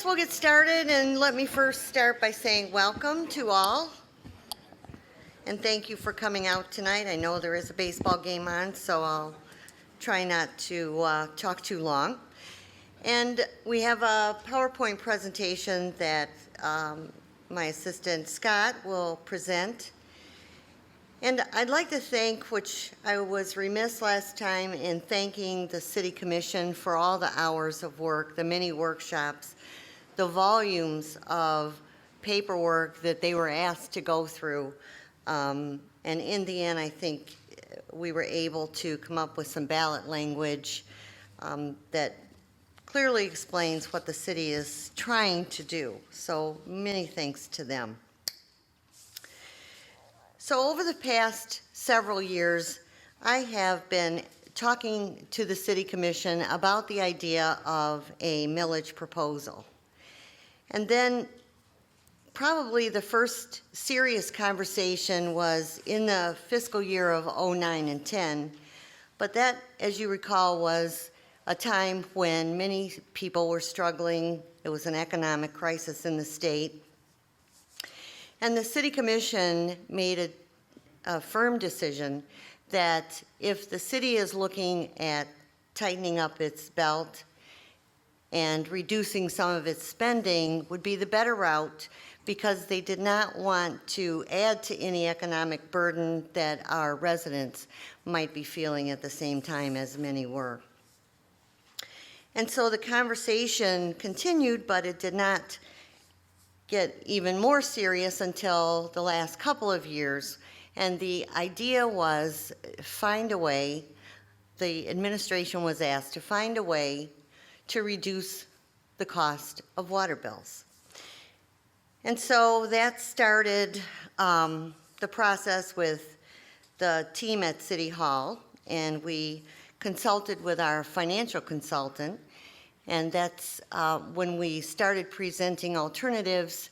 we'll get started, and let me first start by saying welcome to all. And thank you for coming out tonight. I know there is a baseball game on, so I'll try not to talk too long. And we have a PowerPoint presentation that my assistant Scott will present. And I'd like to thank, which I was remiss last time in thanking the City Commission for all the hours of work, the many workshops, the volumes of paperwork that they were asked to go through. And in the end, I think we were able to come up with some ballot language that clearly explains what the city is trying to do. So many thanks to them. So over the past several years, I have been talking to the City Commission about the idea of a millage proposal. And then probably the first serious conversation was in the fiscal year of 09 and 10. But that, as you recall, was a time when many people were struggling. It was an economic crisis in the state. And the City Commission made a firm decision that if the city is looking at tightening up its belt and reducing some of its spending would be the better route, because they did not want to add to any economic burden that our residents might be feeling at the same time as many were. And so the conversation continued, but it did not get even more serious until the last couple of years. And the idea was find a way, the administration was asked to find a way to reduce the cost of water bills. And so that started the process with the team at City Hall, and we consulted with our financial consultant. And that's when we started presenting alternatives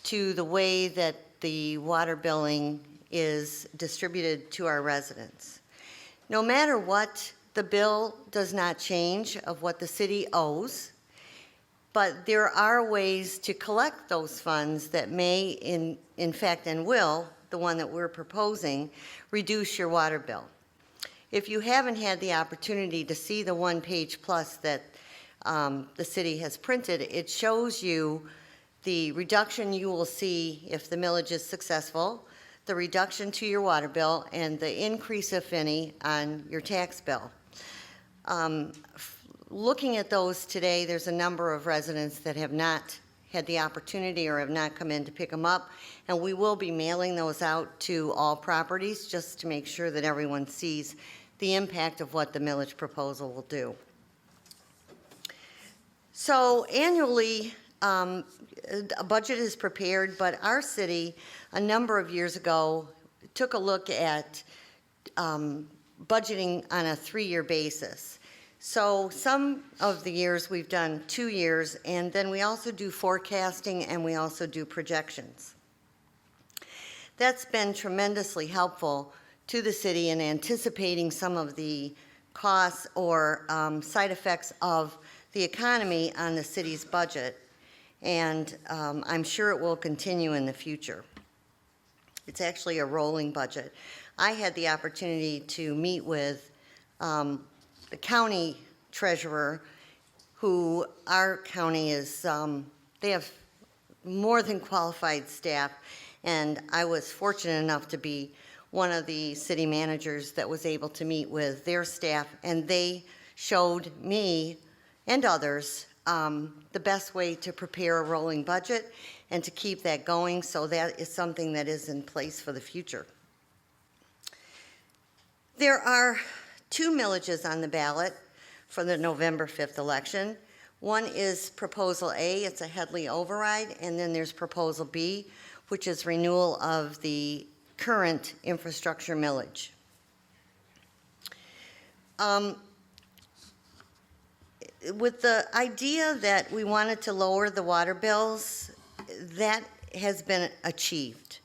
to the way that the water billing is distributed to our residents. No matter what, the bill does not change of what the city owes, but there are ways to collect those funds that may, in fact, and will, the one that we're proposing, reduce your water bill. If you haven't had the opportunity to see the one-page plus that the city has printed, it shows you the reduction you will see if the millage is successful, the reduction to your water bill, and the increase, if any, on your tax bill. Looking at those today, there's a number of residents that have not had the opportunity or have not come in to pick them up, and we will be mailing those out to all properties just to make sure that everyone sees the impact of what the millage proposal will do. So annually, a budget is prepared, but our city, a number of years ago, took a look at budgeting on a 3-year basis. So some of the years we've done 2 years, and then we also do forecasting and we also do projections. That's been tremendously helpful to the city in anticipating some of the costs or side effects of the economy on the city's budget, and I'm sure it will continue in the future. It's actually a rolling budget. I had the opportunity to meet with the county treasurer, who our county is, they have more than qualified staff, and I was fortunate enough to be one of the city managers that was able to meet with their staff, and they showed me and others the best way to prepare a rolling budget and to keep that going, so that is something that is in place for the future. There are 2 millages on the ballot for the November 5th election. One is Proposal A, it's a Headley override, and then there's Proposal B, which is renewal of the current infrastructure millage. With the idea that we wanted to lower the water bills, that has been achieved.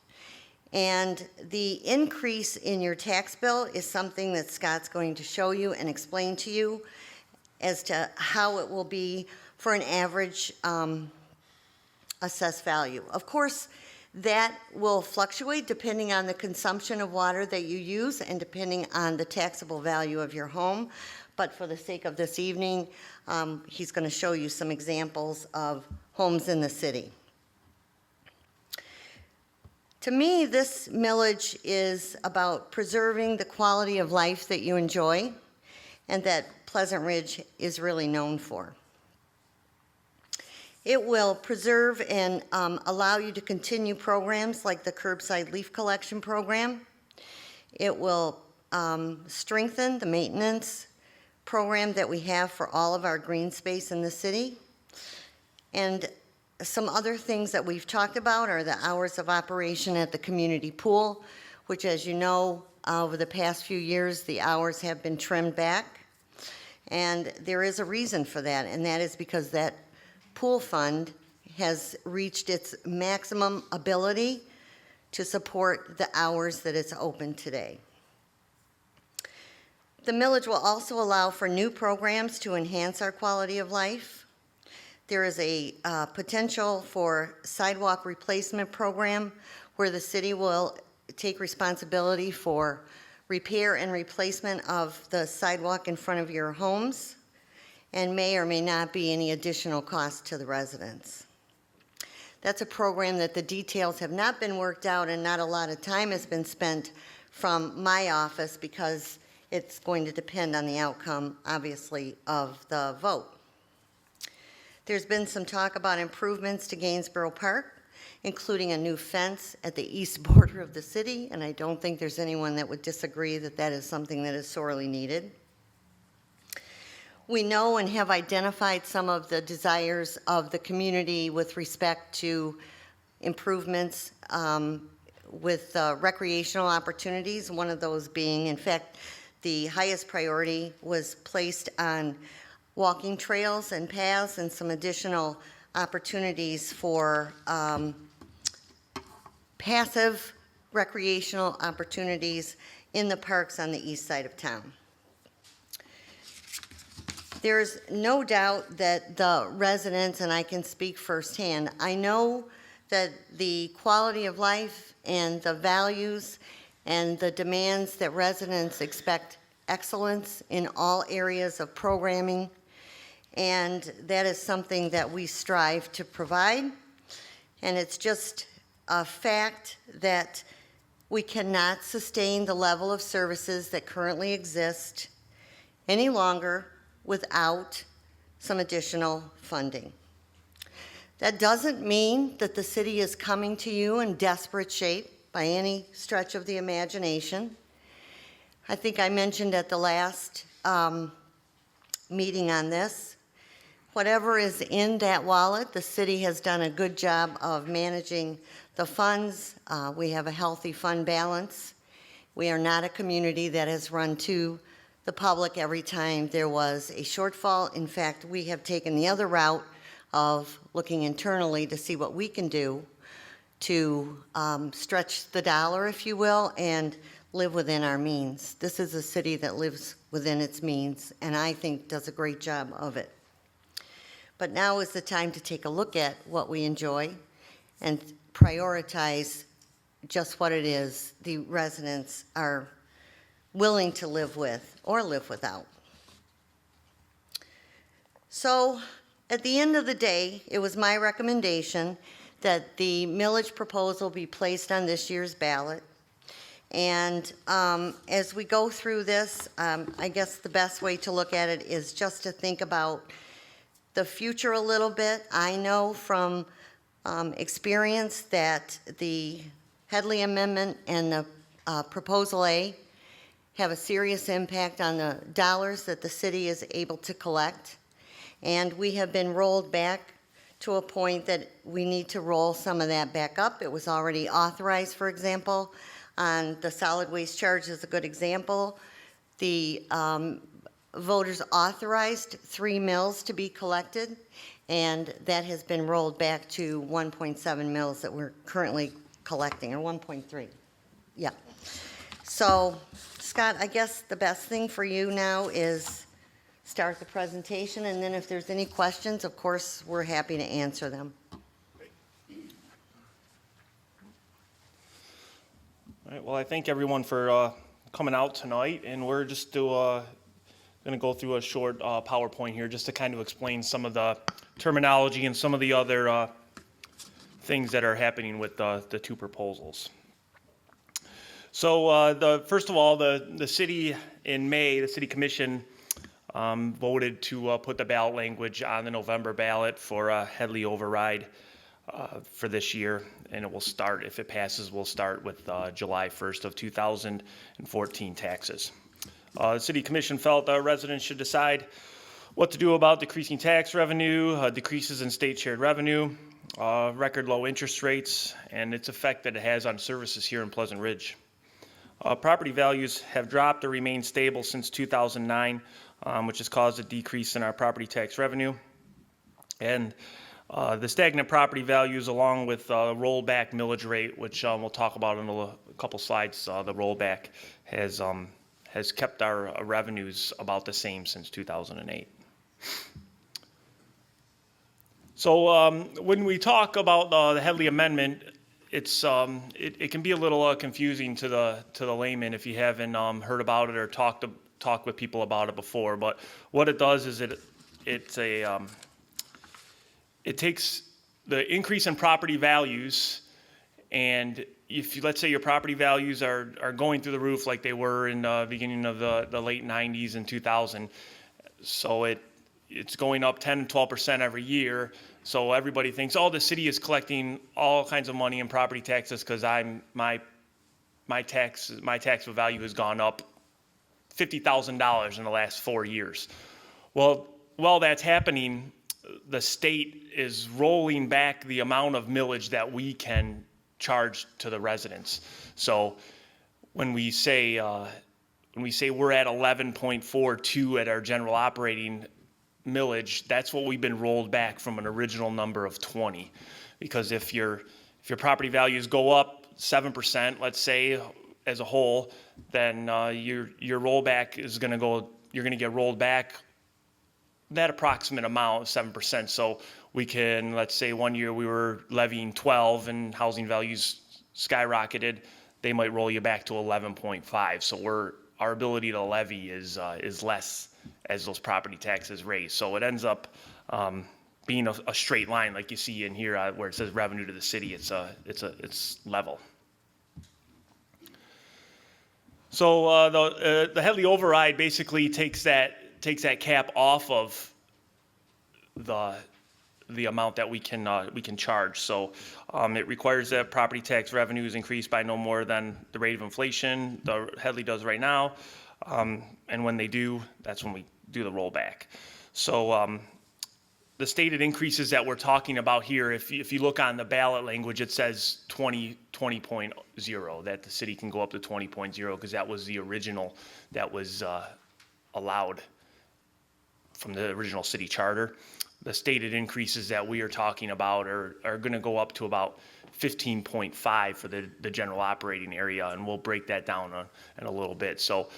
And the increase in your tax bill is something that Scott's going to show you and explain to you as to how it will be for an average assessed value. Of course, that will fluctuate depending on the consumption of water that you use and depending on the taxable value of your home. But for the sake of this evening, he's going to show you some examples of homes in the city. To me, this millage is about preserving the quality of life that you enjoy and that Pleasant Ridge is really known for. It will preserve and allow you to continue programs like the curbside leaf collection program. It will strengthen the maintenance program that we have for all of our green space in the city. And some other things that we've talked about are the hours of operation at the community pool, which, as you know, over the past few years, the hours have been trimmed back. And there is a reason for that, and that is because that pool fund has reached its maximum ability to support the hours that it's open today. The millage will also allow for new programs to enhance our quality of life. There is a potential for sidewalk replacement program where the city will take responsibility for repair and replacement of the sidewalk in front of your homes, and may or may not be any additional cost to the residents. That's a program that the details have not been worked out and not a lot of time has been spent from my office because it's going to depend on the outcome, obviously, of the vote. There's been some talk about improvements to Gainsborough Park, including a new fence at the east border of the city, and I don't think there's anyone that would disagree that that is something that is sorely needed. We know and have identified some of the desires of the community with respect to improvements with recreational opportunities, one of those being, in fact, the highest priority was placed on walking trails and paths and some additional opportunities for passive recreational opportunities in the parks on the east side of town. There's no doubt that the residents, and I can speak firsthand, I know that the quality of life and the values and the demands that residents expect excellence in all areas of programming, and that is something that we strive to provide. And it's just a fact that we cannot sustain the level of services that currently exist any longer without some additional funding. That doesn't mean that the city is coming to you in desperate shape by any stretch of the imagination. I think I mentioned at the last meeting on this, whatever is in that wallet, the city has done a good job of managing the funds. We have a healthy fund balance. We are not a community that has run to the public every time there was a shortfall. In fact, we have taken the other route of looking internally to see what we can do to stretch the dollar, if you will, and live within our means. This is a city that lives within its means, and I think does a great job of it. But now is the time to take a look at what we enjoy and prioritize just what it is the residents are willing to live with or live without. So at the end of the day, it was my recommendation that the millage proposal be placed on this year's ballot. And as we go through this, I guess the best way to look at it is just to think about the future a little bit. I know from experience that the Headley Amendment and the Proposal A have a serious impact on the dollars that the city is able to collect. And we have been rolled back to a point that we need to roll some of that back up. It was already authorized, for example, on the solid waste charge is a good example. The voters authorized 3 mills to be collected, and that has been rolled back to 1.7 mills that we're currently collecting, or 1.3. Yeah. So, Scott, I guess the best thing for you now is start the presentation, and then if there's any questions, of course, we're happy to answer them. All right, well, I thank everyone for coming out tonight, and we're just going to go through a short PowerPoint here just to kind of explain some of the terminology and some of the other things that are happening with the two proposals. So first of all, the city in May, the city commission voted to put the ballot language on the November ballot for a Headley override for this year, and it will start, if it passes, we'll start with July 1st of 2014 taxes. The City Commission felt that residents should decide what to do about decreasing tax revenue, decreases in state shared revenue, record low interest rates, and its effect that it has on services here in Pleasant Ridge. Property values have dropped or remained stable since 2009, which has caused a decrease in our property tax revenue. And the stagnant property values, along with rollback millage rate, which we'll talk about in a couple slides, the rollback has kept our revenues about the same since 2008. So when we talk about the Headley Amendment, it can be a little confusing to the layman if you haven't heard about it or talked with people about it before. But what it does is it takes the increase in property values, and if let's say your property values are going through the roof like they were in the beginning of the late 90s and 2000, so it's going up 10 and 12% every year. So everybody thinks, oh, the city is collecting all kinds of money in property taxes because my taxable value has gone up $50,000 in the last 4 years. Well, while that's happening, the state is rolling back the amount of millage that we can charge to the residents. So when we say we're at 11.42 at our general operating millage, that's what we've been rolled back from an original number of 20. Because if your property values go up 7%, let's say, as a whole, then your rollback is going to go. You're going to get rolled back that approximate amount, 7%. So we can, let's say one year we were levying 12 and housing values skyrocketed, they might roll you back to 11.5. So our ability to levy is less as those property taxes raise. So it ends up being a straight line like you see in here where it says revenue to the city. It's level. So the Headley override basically takes that cap off of the amount that we can charge. So it requires that property tax revenues increase by no more than the rate of inflation. The Headley does right now, and when they do, that's when we do the rollback. So the stated increases that we're talking about here, if you look on the ballot language, it says 20.0, that the city can go up to 20.0 because that was the original that was allowed from the original city charter. The stated increases that we are talking about are going to go up to about 15.5 for the general operating area, and we'll break that down in a little bit. So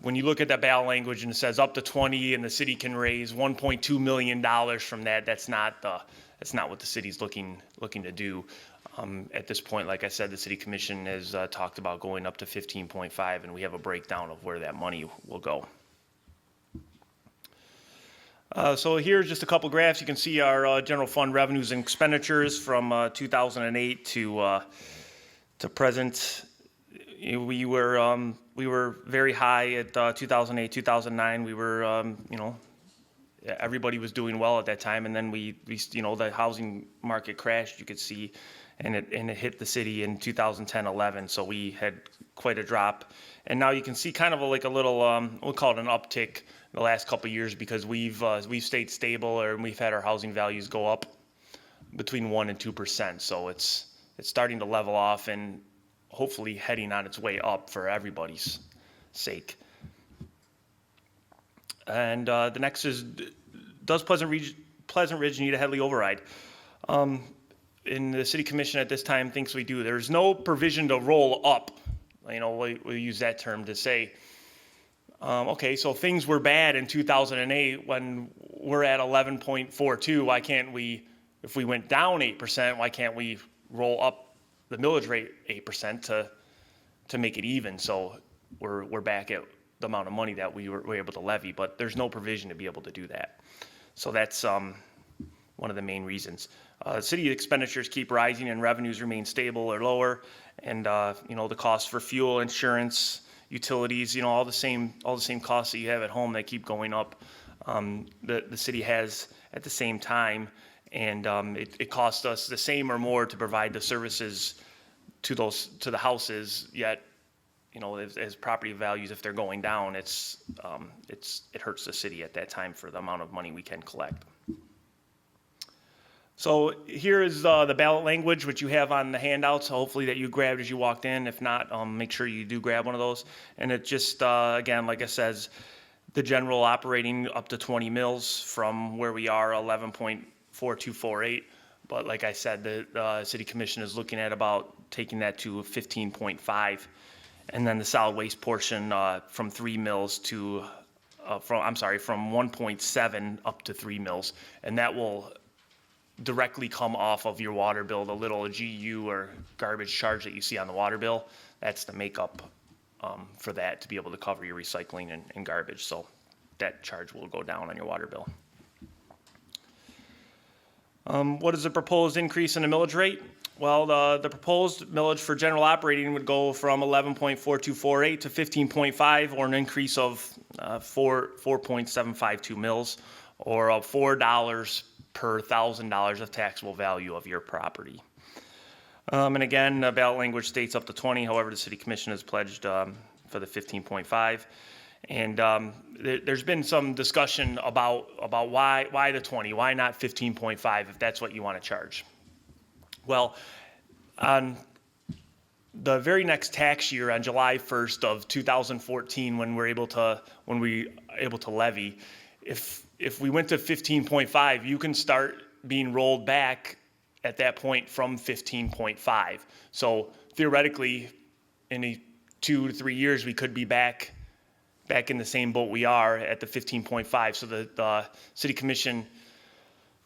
when you look at that ballot language and it says up to 20 and the city can raise $1.2 million from that, that's not what the city's looking to do. At this point, like I said, the city commission has talked about going up to 15.5, and we have a breakdown of where that money will go. So here's just a couple graphs. You can see our general fund revenues and expenditures from 2008 to present. We were very high at 2008, 2009. We were, everybody was doing well at that time, and then we the housing market crashed. You could see, and it hit the city in 2010, 11. So we had quite a drop, and now you can see kind of like a little, we'll call it an uptick the last couple of years because we've stayed stable, or we've had our housing values go up between 1% and 2%. So it's starting to level off and hopefully heading on its way up for everybody's sake. And the next is, does Pleasant Ridge need a Headley override? And the city commission at this time thinks we do. There's no provision to roll up. We use that term to say, okay, so things were bad in 2008 when we're at 11.42. Why can't we, if we went down 8%, why can't we roll up the millage rate 8% to make it even, so we're back at the amount of money that we were able to levy, but there's no provision to be able to do that. So that's one of the main reasons. City expenditures keep rising and revenues remain stable or lower, and the costs for fuel, insurance, utilities, all the same costs that you have at home, they keep going up. The city has at the same time, and it costs us the same or more to provide the services to the houses. Yet, as property values, if they're going down, it hurts the city at that time for the amount of money we can collect. So here is the ballot language, which you have on the handouts, hopefully that you grabbed as you walked in. If not, make sure you do grab one of those. And it just, again, like I says, the general operating up to 20 mils from where we are, 11.4248. But like I said, the city commission is looking at about taking that to 15.5. And then the solid waste portion from 3 mils to, from 1.7 up to 3 mils. And that will directly come off of your water bill, the little GU or garbage charge that you see on the water bill. That's the makeup for that, to be able to cover your recycling and garbage. So that charge will go down on your water bill. What is the proposed increase in the millage rate? Well, the proposed millage for general operating would go from 11.4248 to 15.5, or an increase of 4.752 mils, or $4 per $1,000 of taxable value of your property. And again, the ballot language states up to 20. However, the city commission has pledged for the 15.5. And there's been some discussion about why the 20, why not 15.5 if that's what you want to charge. Well, on the very next tax year, on July 1st of 2014, when we're able to levy, if we went to 15.5, you can start being rolled back at that point from 15.5. So theoretically, in 2 to 3 years, we could be back in the same boat we are at the 15.5. So the city commission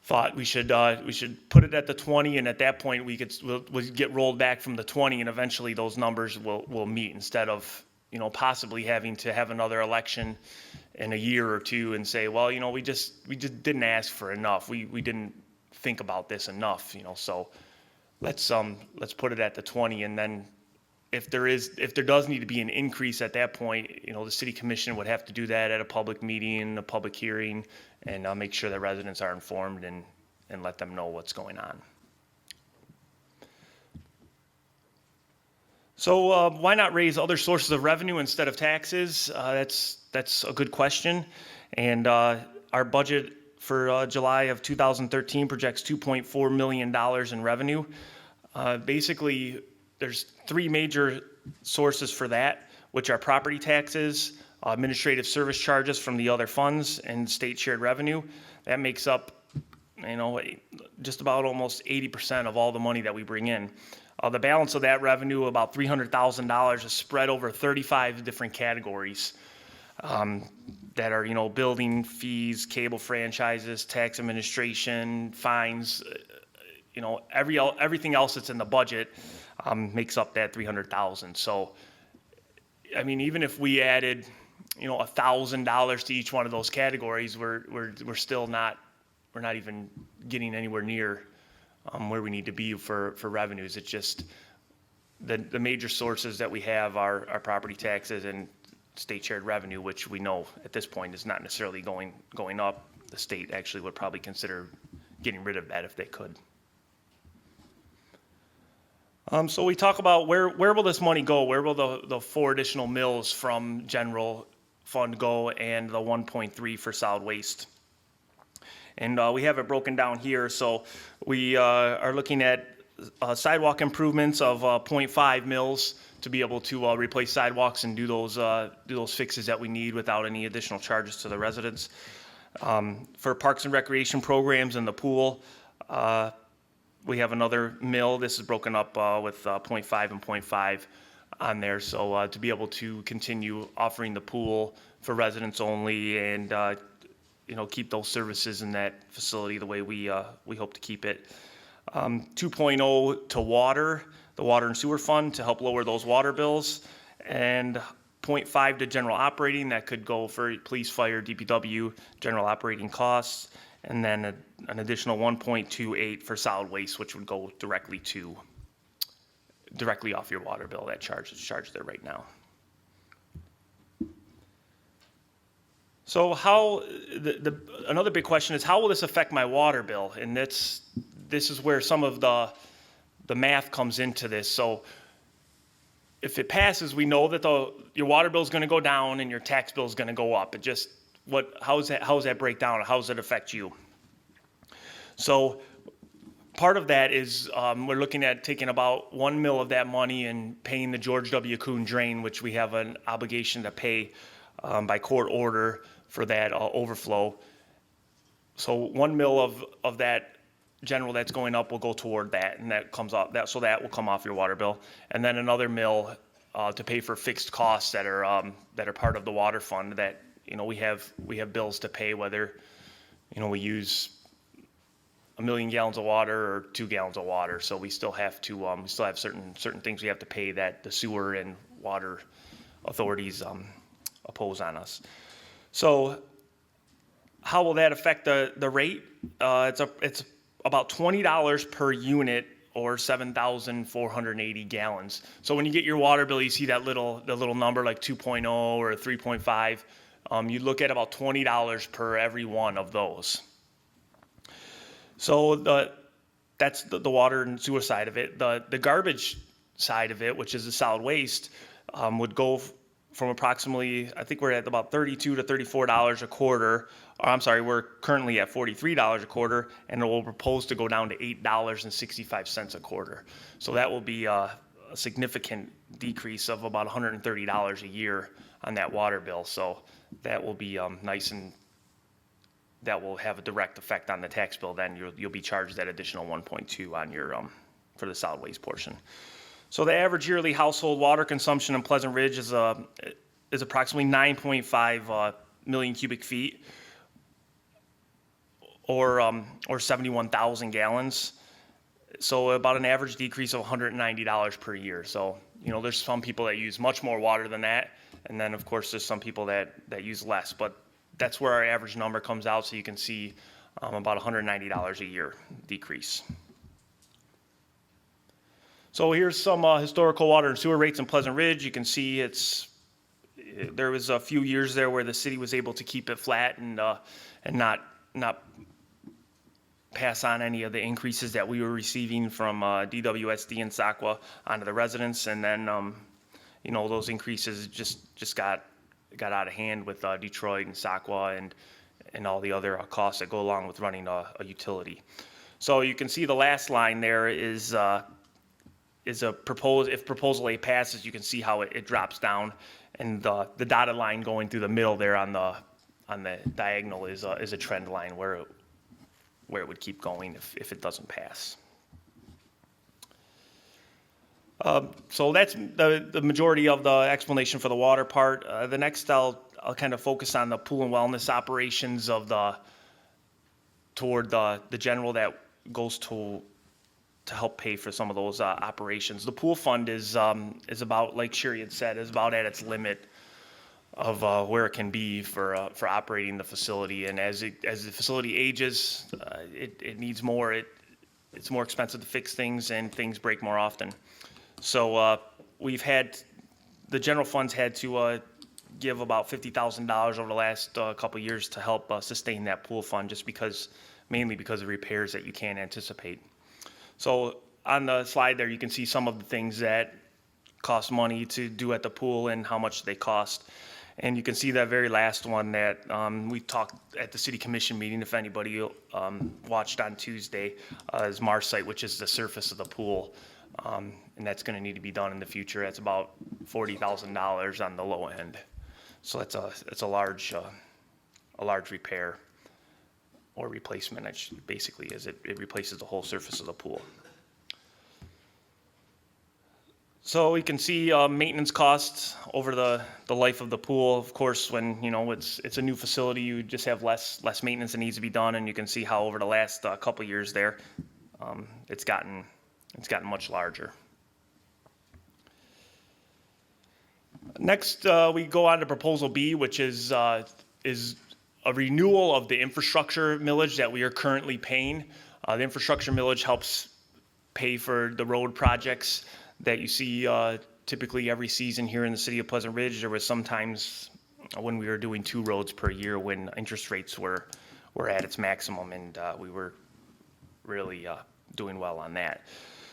thought we should put it at the 20, and at that point we'll get rolled back from the 20, and eventually those numbers will meet, instead of possibly having to have another election in a year or two and say, well, we just didn't ask for enough. We didn't think about this enough, so let's put it at the 20. And then if there does need to be an increase at that point, the city commission would have to do that at a public meeting, a public hearing, and make sure that residents are informed and let them know what's going on. So why not raise other sources of revenue instead of taxes? That's a good question. And our budget for July of 2013 projects $2.4 million in revenue. Basically, there's 3 major sources for that, which are property taxes, administrative service charges from the other funds, and state shared revenue. That makes up, just about almost 80% of all the money that we bring in. The balance of that revenue, about $300,000, is spread over 35 different categories that are, building fees, cable franchises, tax administration, fines, everything else that's in the budget makes up that $300,000. So, even if we added, $1,000 to each one of those categories, we're still not even getting anywhere near where we need to be for revenues. It's just the major sources that we have are property taxes and state shared revenue, which we know at this point is not necessarily going up. The state actually would probably consider getting rid of that if they could. So we talk about where will this money go? Where will the 4 additional mills from general fund go, and the 1.3 for solid waste? And we have it broken down here. So we are looking at sidewalk improvements of 0.5 mils to be able to replace sidewalks and do those fixes that we need without any additional charges to the residents. For parks and recreation programs and the pool, we have another mill. This is broken up with 0.5 and 0.5 on there. So to be able to continue offering the pool for residents only, and keep those services in that facility the way we hope to keep it. 2.0 to water, the water and sewer fund, to help lower those water bills. and 0.5 to general operating. That could go for police, fire, DPW, general operating costs, and then an additional 1.28 for solid waste, which would go directly off your water bill. That charge is charged there right now. So another big question is, how will this affect my water bill? And this is where some of the math comes into this. So if it passes, we know that your water bill is going to go down and your tax bill is going to go up. It just, how does that break down? How does it affect you? So part of that is we're looking at taking about 1 mil of that money and paying the George W. Kuhn drain, which we have an obligation to pay by court order for that overflow. So 1 mil of that general that's going up will go toward that, and that comes off that, so that will come off your water bill, and then another mil to pay for fixed costs that are part of the water fund. That we have bills to pay, whether we use 1 million gallons of water or 2 gallons of water. So we still have to we still have certain things we have to pay that the sewer and water authorities oppose on us. So how will that affect the rate? It's about $20 per unit, or 7,480 gallons. So when you get your water bill, you see the little number like 2.0 or 3.5. You look at about $20 per every one of those. So that's the water and sewer side of it. The garbage side of it, which is the solid waste, would go from approximately, I think we're at about $32 to $34 a quarter. Or I'm sorry, we're currently at $43 a quarter, and it will propose to go down to $8.65 a quarter. So that will be a significant decrease of about $130 a year on that water bill. So that will be nice, and that will have a direct effect on the tax bill. Then you'll be charged that additional 1.2 on your for the solid waste portion. So the average yearly household water consumption in Pleasant Ridge is approximately 9.5 million cubic feet, or 71,000 gallons. So about an average decrease of $190 per year. So there's some people that use much more water than that, and then of course there's some people that use less. But that's where our average number comes out. So you can see about $190 a year decrease. So here's some historical water and sewer rates in Pleasant Ridge. You can see there was a few years there where the city was able to keep it flat and not pass on any of the increases that we were receiving from DWSD and SACWA onto the residents. And then those increases just got out of hand with Detroit and SACWA and all the other costs that go along with running a utility. So you can see the last line there is if proposal A passes, you can see how it drops down, and the dotted line going through the middle there on the diagonal is a trend line where it would keep going if it doesn't pass. So that's the majority of the explanation for the water part. The next I'll kind of focus on the pool and wellness operations toward the general that goes to help pay for some of those operations. The pool fund is about, like Sherry had said, is about at its limit of where it can be for operating the facility. And as the facility ages, it needs more. It's more expensive to fix things, and things break more often. So the general funds had to give about $50,000 over the last couple of years to help sustain that pool fund, mainly because of repairs that you can't anticipate. So on the slide there, you can see some of the things that cost money to do at the pool and how much they cost. And you can see that very last one that we talked at the city commission meeting, if anybody watched on Tuesday, is Marsite, which is the surface of the pool. And that's going to need to be done in the future. That's about $40,000 on the low end. So it's a large repair or replacement, basically, as it replaces the whole surface of the pool. So we can see maintenance costs over the life of the pool. Of course, when it's a new facility, you just have less maintenance that needs to be done, and you can see how over the last couple years there, it's gotten much larger. Next, we go on to Proposal B, which is a renewal of the infrastructure millage that we are currently paying. The infrastructure millage helps pay for the road projects that you see typically every season here in the city of Pleasant Ridge. There was sometimes when we were doing 2 roads per year when interest rates were at its maximum, and we were really doing well on that.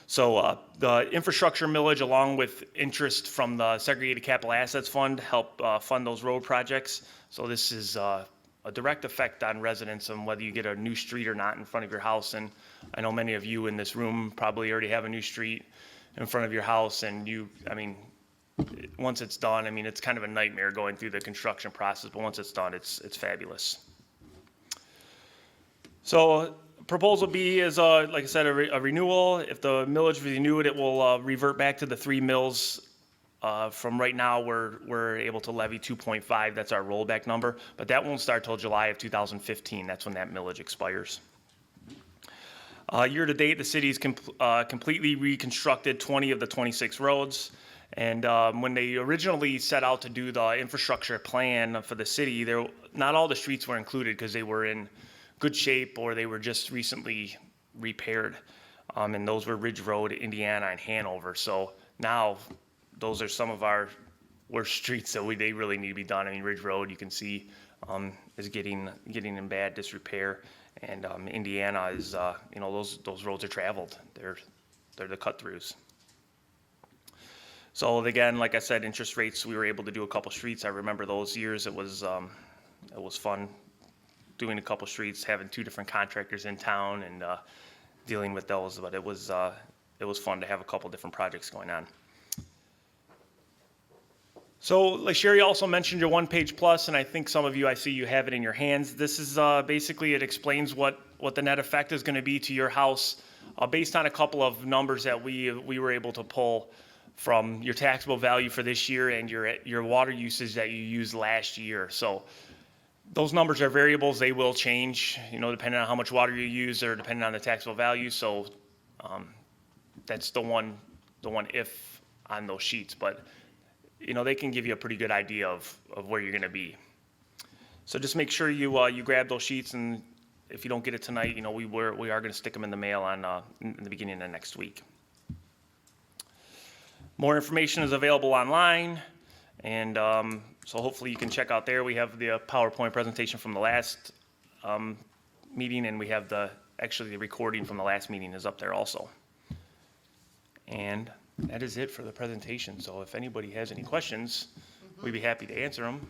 So the infrastructure millage, along with interest from the Segregated Capital Assets Fund, help fund those road projects. So this is a direct effect on residents and whether you get a new street or not in front of your house. And I know many of you in this room probably already have a new street in front of your house, and once it's done, it's kind of a nightmare going through the construction process, but once it's done, it's fabulous. So Proposal B is, like I said, a renewal. If the millage renewed, it will revert back to the 3 mills. From right now, we're able to levy 2.5. That's our rollback number, but that won't start till July of 2015. That's when that millage expires. Year to date, the city's completely reconstructed 20 of the 26 roads. And when they originally set out to do the infrastructure plan for the city, not all the streets were included because they were in good shape or they were just recently repaired. And those were Ridge Road, Indiana, and Hanover. So now those are some of our worst streets that they really need to be done. Ridge Road, you can see, is getting in bad disrepair. And Indiana is, those roads are traveled. They're the cut-throughs. So again, like I said, interest rates, we were able to do a couple streets. I remember those years. It was fun doing a couple streets, having 2 different contractors in town and dealing with those. But it was fun to have a couple different projects going on. So, like Sherry also mentioned your one-page plus, and I think some of you, I see you have it in your hands. This is basically, it explains what the net effect is going to be to your house based on a couple of numbers that we were able to pull from your taxable value for this year and your water usage that you used last year. So those numbers are variables. They will change, depending on how much water you use or depending on the taxable value. So that's the one if on those sheets. But they can give you a pretty good idea of where you're going to be. So just make sure you grab those sheets, and if you don't get it tonight, we are going to stick them in the mail in the beginning of next week. More information is available online, and so hopefully you can check out there. We have the PowerPoint presentation from the last meeting, and we have the recording from the last meeting is up there also. And that is it for the presentation. So if anybody has any questions, we'd be happy to answer them.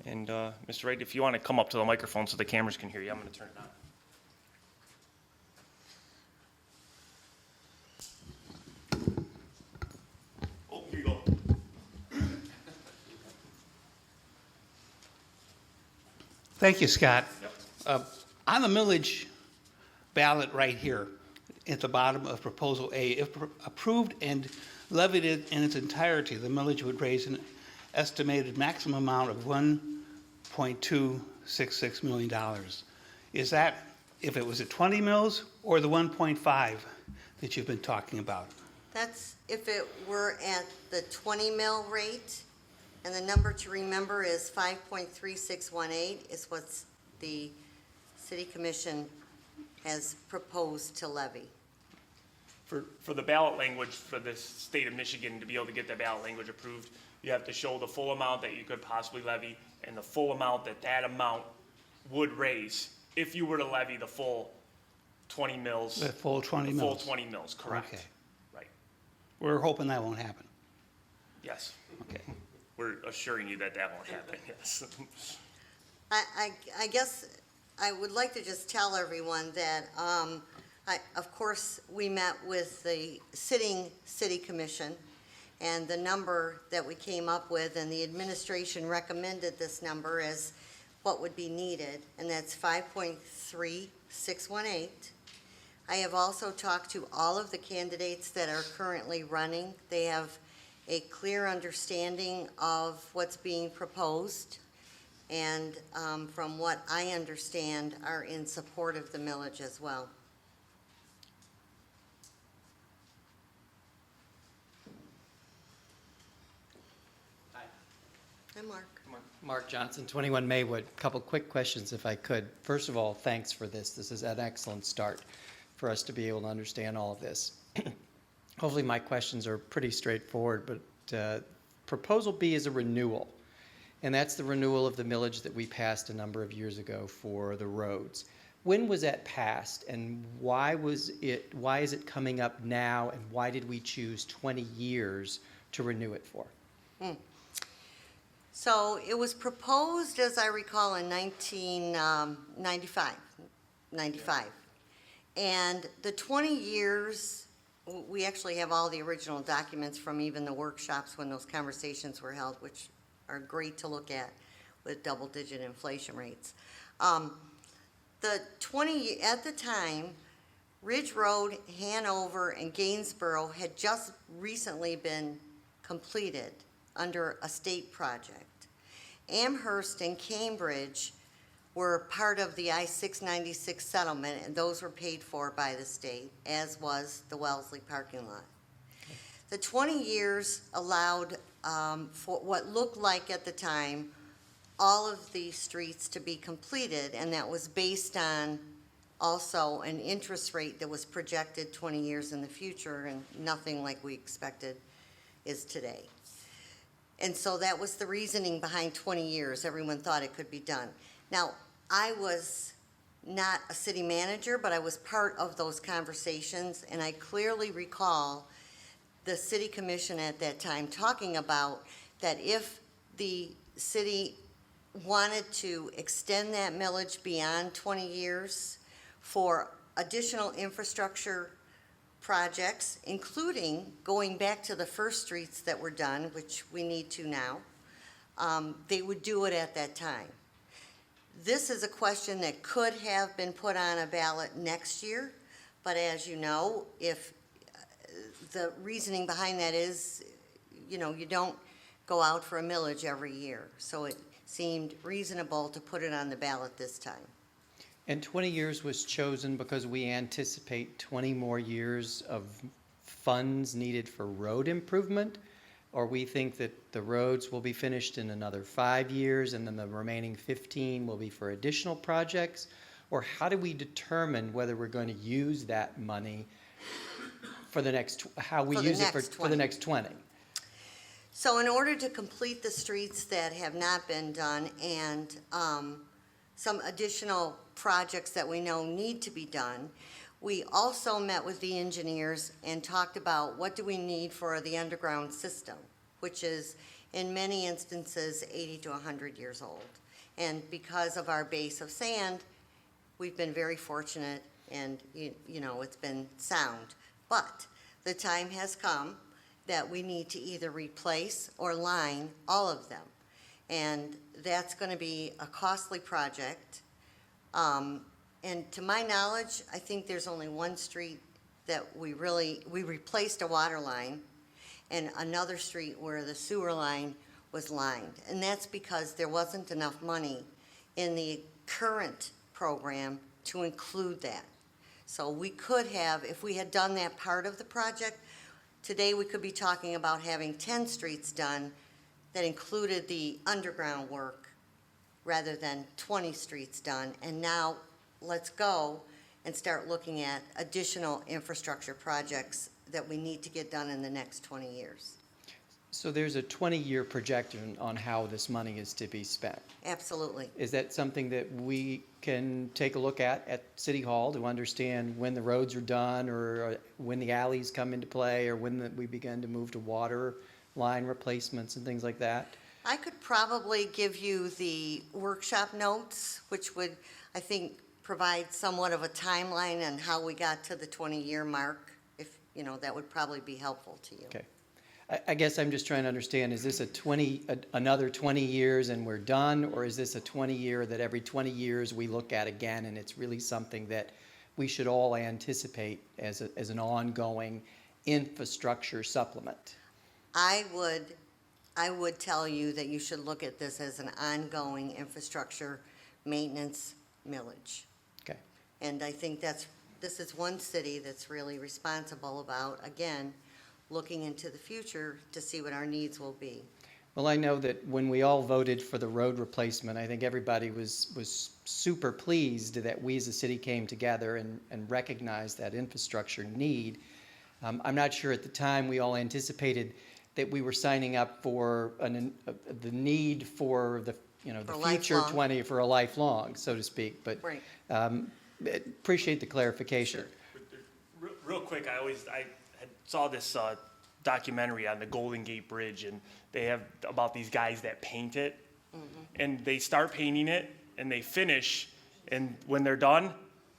And Mr. Wright, if you want to come up to the microphone so the cameras can hear you, I'm going to turn it on. Oh, here you go. Thank you, Scott. Yep. On the millage ballot right here, at the bottom of Proposal A, if approved and levied in its entirety, the millage would raise an estimated maximum amount of $1.266 million. Is that if it was at 20 mills or the 1.5 that you've been talking about? That's if it were at the 20 mil rate, and the number to remember is 5.3618 is what the City Commission has proposed to levy. For the ballot language for the state of Michigan, to be able to get that ballot language approved, you have to show the full amount that you could possibly levy and the full amount that amount would raise if you were to levy the full 20 mills. The full 20 the mills? Full 20 mills, correct. Okay. Right. We're hoping that won't happen. Yes. Okay. We're assuring you that won't happen, yes. I guess I would like to just tell everyone that, of course, we met with the sitting City Commission, and the number that we came up with, and the administration recommended this number as what would be needed, and that's 5.3618. I have also talked to all of the candidates that are currently running. They have a clear understanding of what's being proposed, and from what I understand, are in support of the millage as well. Mark. Mark Johnson, 21 Maywood. Couple quick questions if I could. First of all, thanks for this. This is an excellent start for us to be able to understand all of this. Hopefully my questions are pretty straightforward, but Proposal B is a renewal. And that's the renewal of the millage that we passed a number of years ago for the roads. When was that passed, and why is it coming up now, and why did we choose 20 years to renew it for? So it was proposed, as I recall, in 1995. And the 20 years, we actually have all the original documents from even the workshops when those conversations were held, which are great to look at with double-digit inflation rates. The 20, at the time, Ridge Road, Hanover, and Gainsborough had just recently been completed under a state project. Amherst and Cambridge were part of the I-696 settlement, and those were paid for by the state, as was the Wellesley parking lot. The 20 years allowed for what looked like at the time all of the streets to be completed, and that was based on also an interest rate that was projected 20 years in the future, and nothing like we expected is today. And so that was the reasoning behind 20 years. Everyone thought it could be done. Now, I was not a city manager, but I was part of those conversations, and I clearly recall the city commission at that time talking about that if the city wanted to extend that millage beyond 20 years for additional infrastructure projects, including going back to the first streets that were done, which we need to now, they would do it at that time. This is a question that could have been put on a ballot next year, but as you know, if the reasoning behind that is, you know, you don't go out for a millage every year. So it seemed reasonable to put it on the ballot this time. And 20 years was chosen because we anticipate 20 more years of funds needed for road improvement? Or we think that the roads will be finished in another 5 years and then the remaining 15 will be for additional projects? Or how do we determine whether we're going to use that money for the next, how we use it for the next 20? So in order to complete the streets that have not been done and some additional projects that we know need to be done, we also met with the engineers and talked about what do we need for the underground system, which is in many instances 80 to 100 years old. And because of our base of sand, we've been very fortunate, and you know, it's been sound. But the time has come that we need to either replace or line all of them. And that's going to be a costly project. And to my knowledge, I think there's only one street that we replaced a water line, and another street where the sewer line was lined. And that's because there wasn't enough money in the current program to include that. So we could have, if we had done that part of the project, today we could be talking about having 10 streets done that included the underground work rather than 20 streets done. And now let's go and start looking at additional infrastructure projects that we need to get done in the next 20 years. So there's a 20-year projection on how this money is to be spent. Absolutely. Is that something that we can take a look at City Hall to understand when the roads are done, or when the alleys come into play, or when we begin to move to water line replacements and things like that? I could probably give you the workshop notes, which would, I think, provide somewhat of a timeline on how we got to the 20-year mark. If, you know, that would probably be helpful to you. Okay. I guess I'm just trying to understand, is this another 20 years and we're done, or is this a 20-year that every 20 years we look at again, and it's really something that we should all anticipate as an ongoing infrastructure supplement? I would tell you that you should look at this as an ongoing infrastructure maintenance millage. Okay. And I think this is one city that's really responsible about, again, looking into the future to see what our needs will be. Well, I know that when we all voted for the road replacement, I think everybody was super pleased that we as a city came together and recognized that infrastructure need. I'm not sure at the time we all anticipated that we were signing up for the need for the, the For future lifelong. 20, for a lifelong, so to speak. But Right. appreciate the clarification. Real quick, I saw this documentary on the Golden Gate Bridge, and they have about these guys that paint it, and they start painting it, and they finish, and when they're done,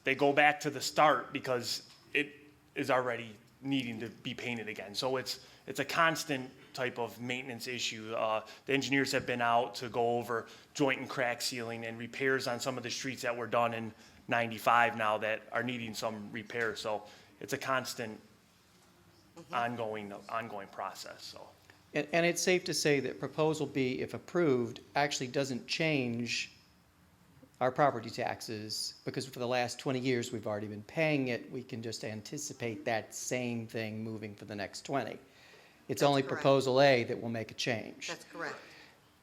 they go back to the start because it is already needing to be painted again. So it's a constant type of maintenance issue. The engineers have been out to go over joint and crack sealing and repairs on some of the streets that were done in '95 now that are needing some repair. So it's a constant, ongoing process. So. And it's safe to say that Proposal B, if approved, actually doesn't change our property taxes, because for the last 20 years, we've already been paying it. We can just anticipate that same thing moving for the next 20. It's only correct. Proposal A that will make a change. That's correct.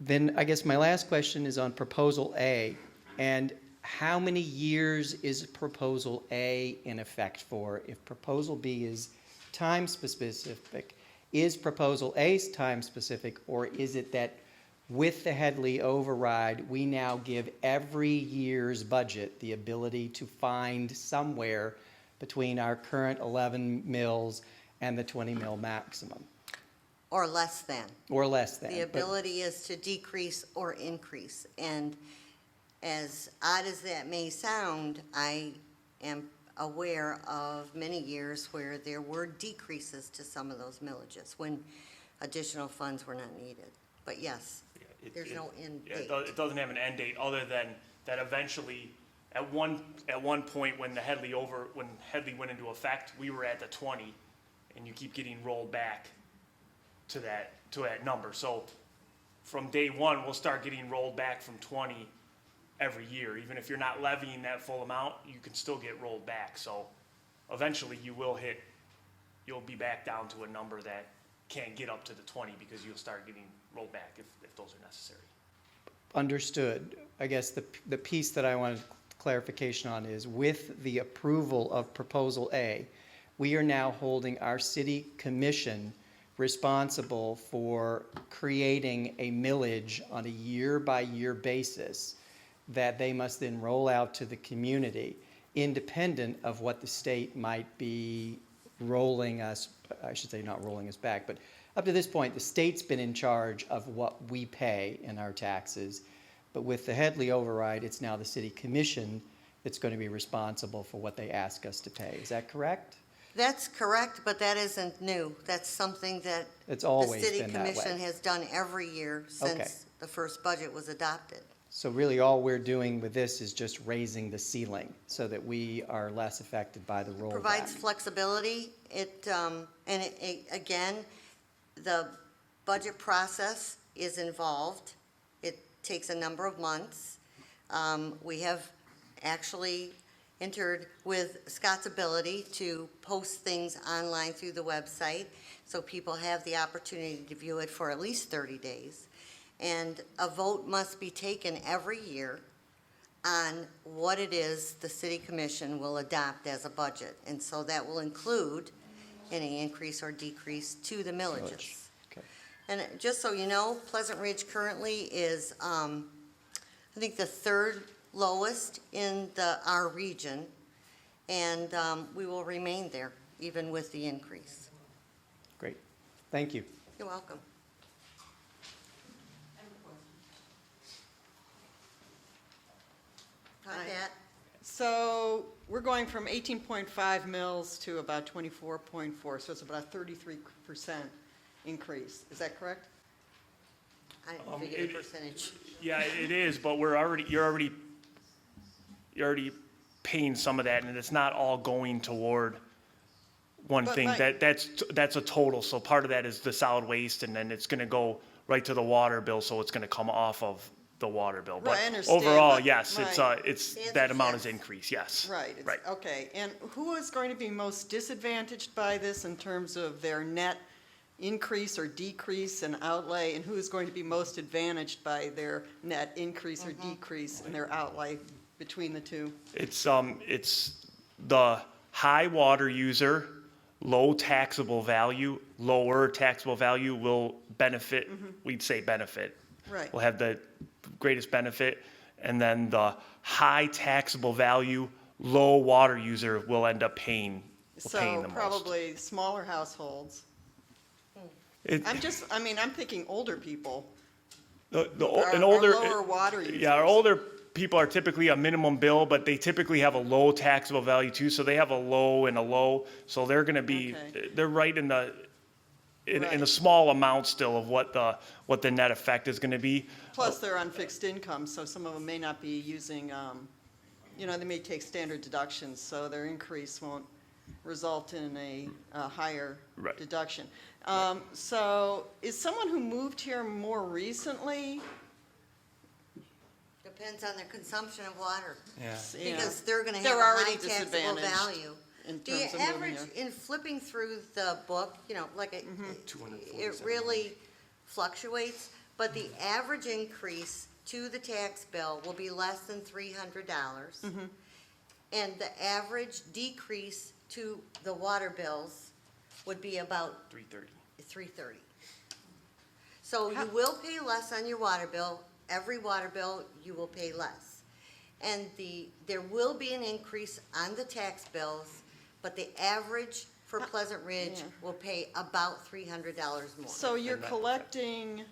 Then I guess my last question is on Proposal A. And how many years is Proposal A in effect for? If Proposal B is time specific, is Proposal A time specific, or is it that with the Headley override, we now give every year's budget the ability to find somewhere between our current 11 mills and the 20 mil maximum, Or less than. or less than? The But- ability is to decrease or increase. And as odd as that may sound, I am aware of many years where there were decreases to some of those millages when additional funds were not needed. But yes, there's no end Yeah, date. it doesn't have an end date other than that eventually, at one point when Headley went into effect, we were at the 20, and you keep getting rolled back to that number. So from day one, we'll start getting rolled back from 20 every year. Even if you're not levying that full amount, you can still get rolled back. So eventually you'll be back down to a number that can't get up to the 20 because you'll start getting rolled back if those are necessary. Understood. I guess the piece that I wanted clarification on is with the approval of Proposal A, we are now holding our city commission responsible for creating a millage on a year-by-year basis that they must then roll out to the community, independent of what the state might be rolling us, I should say not rolling us back, but up to this point, the state's been in charge of what we pay in our taxes. But with the Headley override, it's now the city commission that's going to be responsible for what they ask us to pay. Is that correct? That's correct, but that isn't new. That's something that It's the always city been that commission way. has done every year Okay. since the first budget was adopted. So really, all we're doing with this is just raising the ceiling so that we are less affected by the rollback. Provides flexibility. Again, the budget process is involved. It takes a number of months. We have actually entered with Scott's ability to post things online through the website, so people have the opportunity to view it for at least 30 days. And a vote must be taken every year on what it is the city commission will adopt as a budget. And so that will include any increase or decrease to the millages. Okay. And just so you know, Pleasant Ridge currently is, I think, the third lowest in our region, and we will remain there even with the increase. Great. Thank you. You're welcome. Hi, Pat. So we're going from 18.5 mils to about 24.4, so it's about a 33% increase. Is that correct? I didn't figure the percentage. Yeah, it is, but you're already paying some of that, and it's not all going toward one But thing. Mike- That's a total. So part of that is the solid waste, and then it's going to go right to the water bill, so it's going to come off of the water bill. But Right, I understand, overall, but- yes, right. it's The answer that is amount yes. is increased. Yes. Right. it's- Right. Okay, and who is going to be most disadvantaged by this in terms of their net increase or decrease in outlay, and who's going to be most advantaged by their net increase or decrease in their outlay between the two? It's the high water user, low taxable value, lower taxable value will benefit, we'd say benefit. Right. Will have the greatest benefit, and then the high taxable value, low water user will end up paying the So most. probably smaller households. It- I'm thinking older people. an Our older, lower water users. yeah, our older people are typically a minimum bill, but they typically have a low taxable value too, so they have a low and a low, so they're gonna be, Okay. they're right in the, in a Right. small amount still of what the net effect is gonna be. Plus, they're on fixed income, so some of them may not be using, they may take standard deductions, so their increase won't result in a higher Right. deduction. So is someone who moved here more recently? Depends on their consumption of water, Yeah. because they're gonna have They're a high already taxable disadvantaged value. in The terms of moving average, here. in flipping through the book, like it really fluctuates, but the average increase to the tax bill will be less than $300. And the average decrease to the water bills would be about 330. $330. So you will pay less on your water bill. Every water bill, you will pay less. And there will be an increase on the tax bills, but the average for Pleasant Ridge yeah. will pay about $300 more. So you're And that- collecting,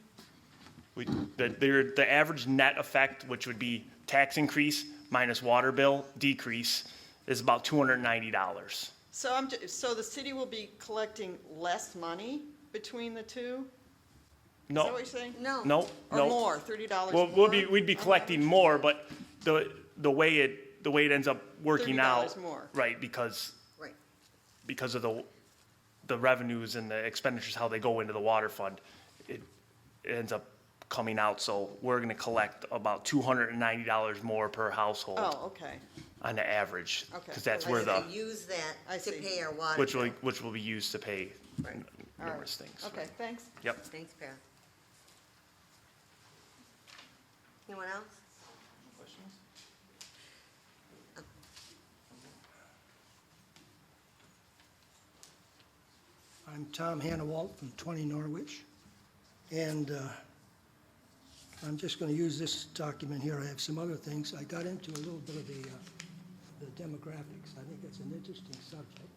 The average net effect, which would be tax increase minus water bill decrease, is about $290. so the city will be collecting less money between the two? Is that No, what you're saying? No. no, Or no. more, $30 Well, more? we'd be collecting more, but the way it ends up working out. $30 more. Right, because Right. of the revenues and the expenditures, how they go into the water fund, it ends up coming out, so we're gonna collect about $290 more per household Oh, okay. on the average. Okay. Cause that's Like where I the, say, use that I to see. pay our water which bill. will be used to pay Right. All right. numerous things. Okay, thanks. Yep. Thanks, Pat. Anyone else? I'm Tom Hannawalt from 20 Norwich, and I'm just going to use this document here. I have some other things. I got into a little bit of the demographics. I think it's an interesting subject,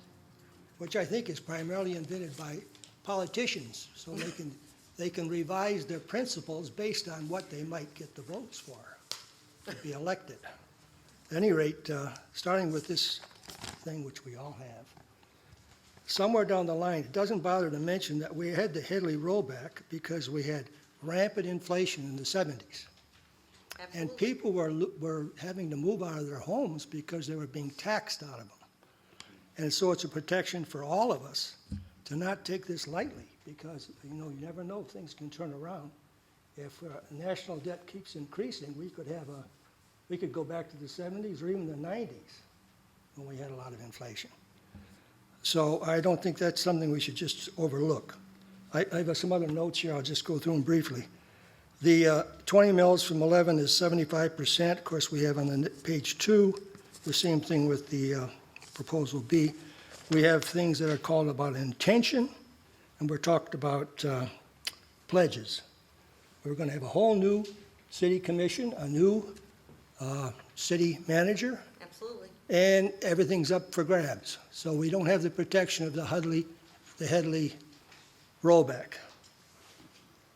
which I think is primarily invented by politicians, so they can revise their principles based on what they might get the votes for to be elected. At any rate, starting with this thing which we all have, somewhere down the line, it doesn't bother to mention that we had the Headley rollback because we had rampant inflation in the 70s. And Absolutely. people were having to move out of their homes because they were being taxed out of them. And so it's a protection for all of us to not take this lightly because, you never know, things can turn around. If national debt keeps increasing, we could go back to the 70s or even the 90s when we had a lot of inflation. So I don't think that's something we should just overlook. I have some other notes here. I'll just go through them briefly. The 20 mills from 11 is 75%. Of course, we have on the page 2, the same thing with the proposal B. We have things that are called about intention, and we're talked about pledges. We're going to have a whole new city commission, a new city manager, Absolutely. and everything's up for grabs. So we don't have the protection of the Headley rollback.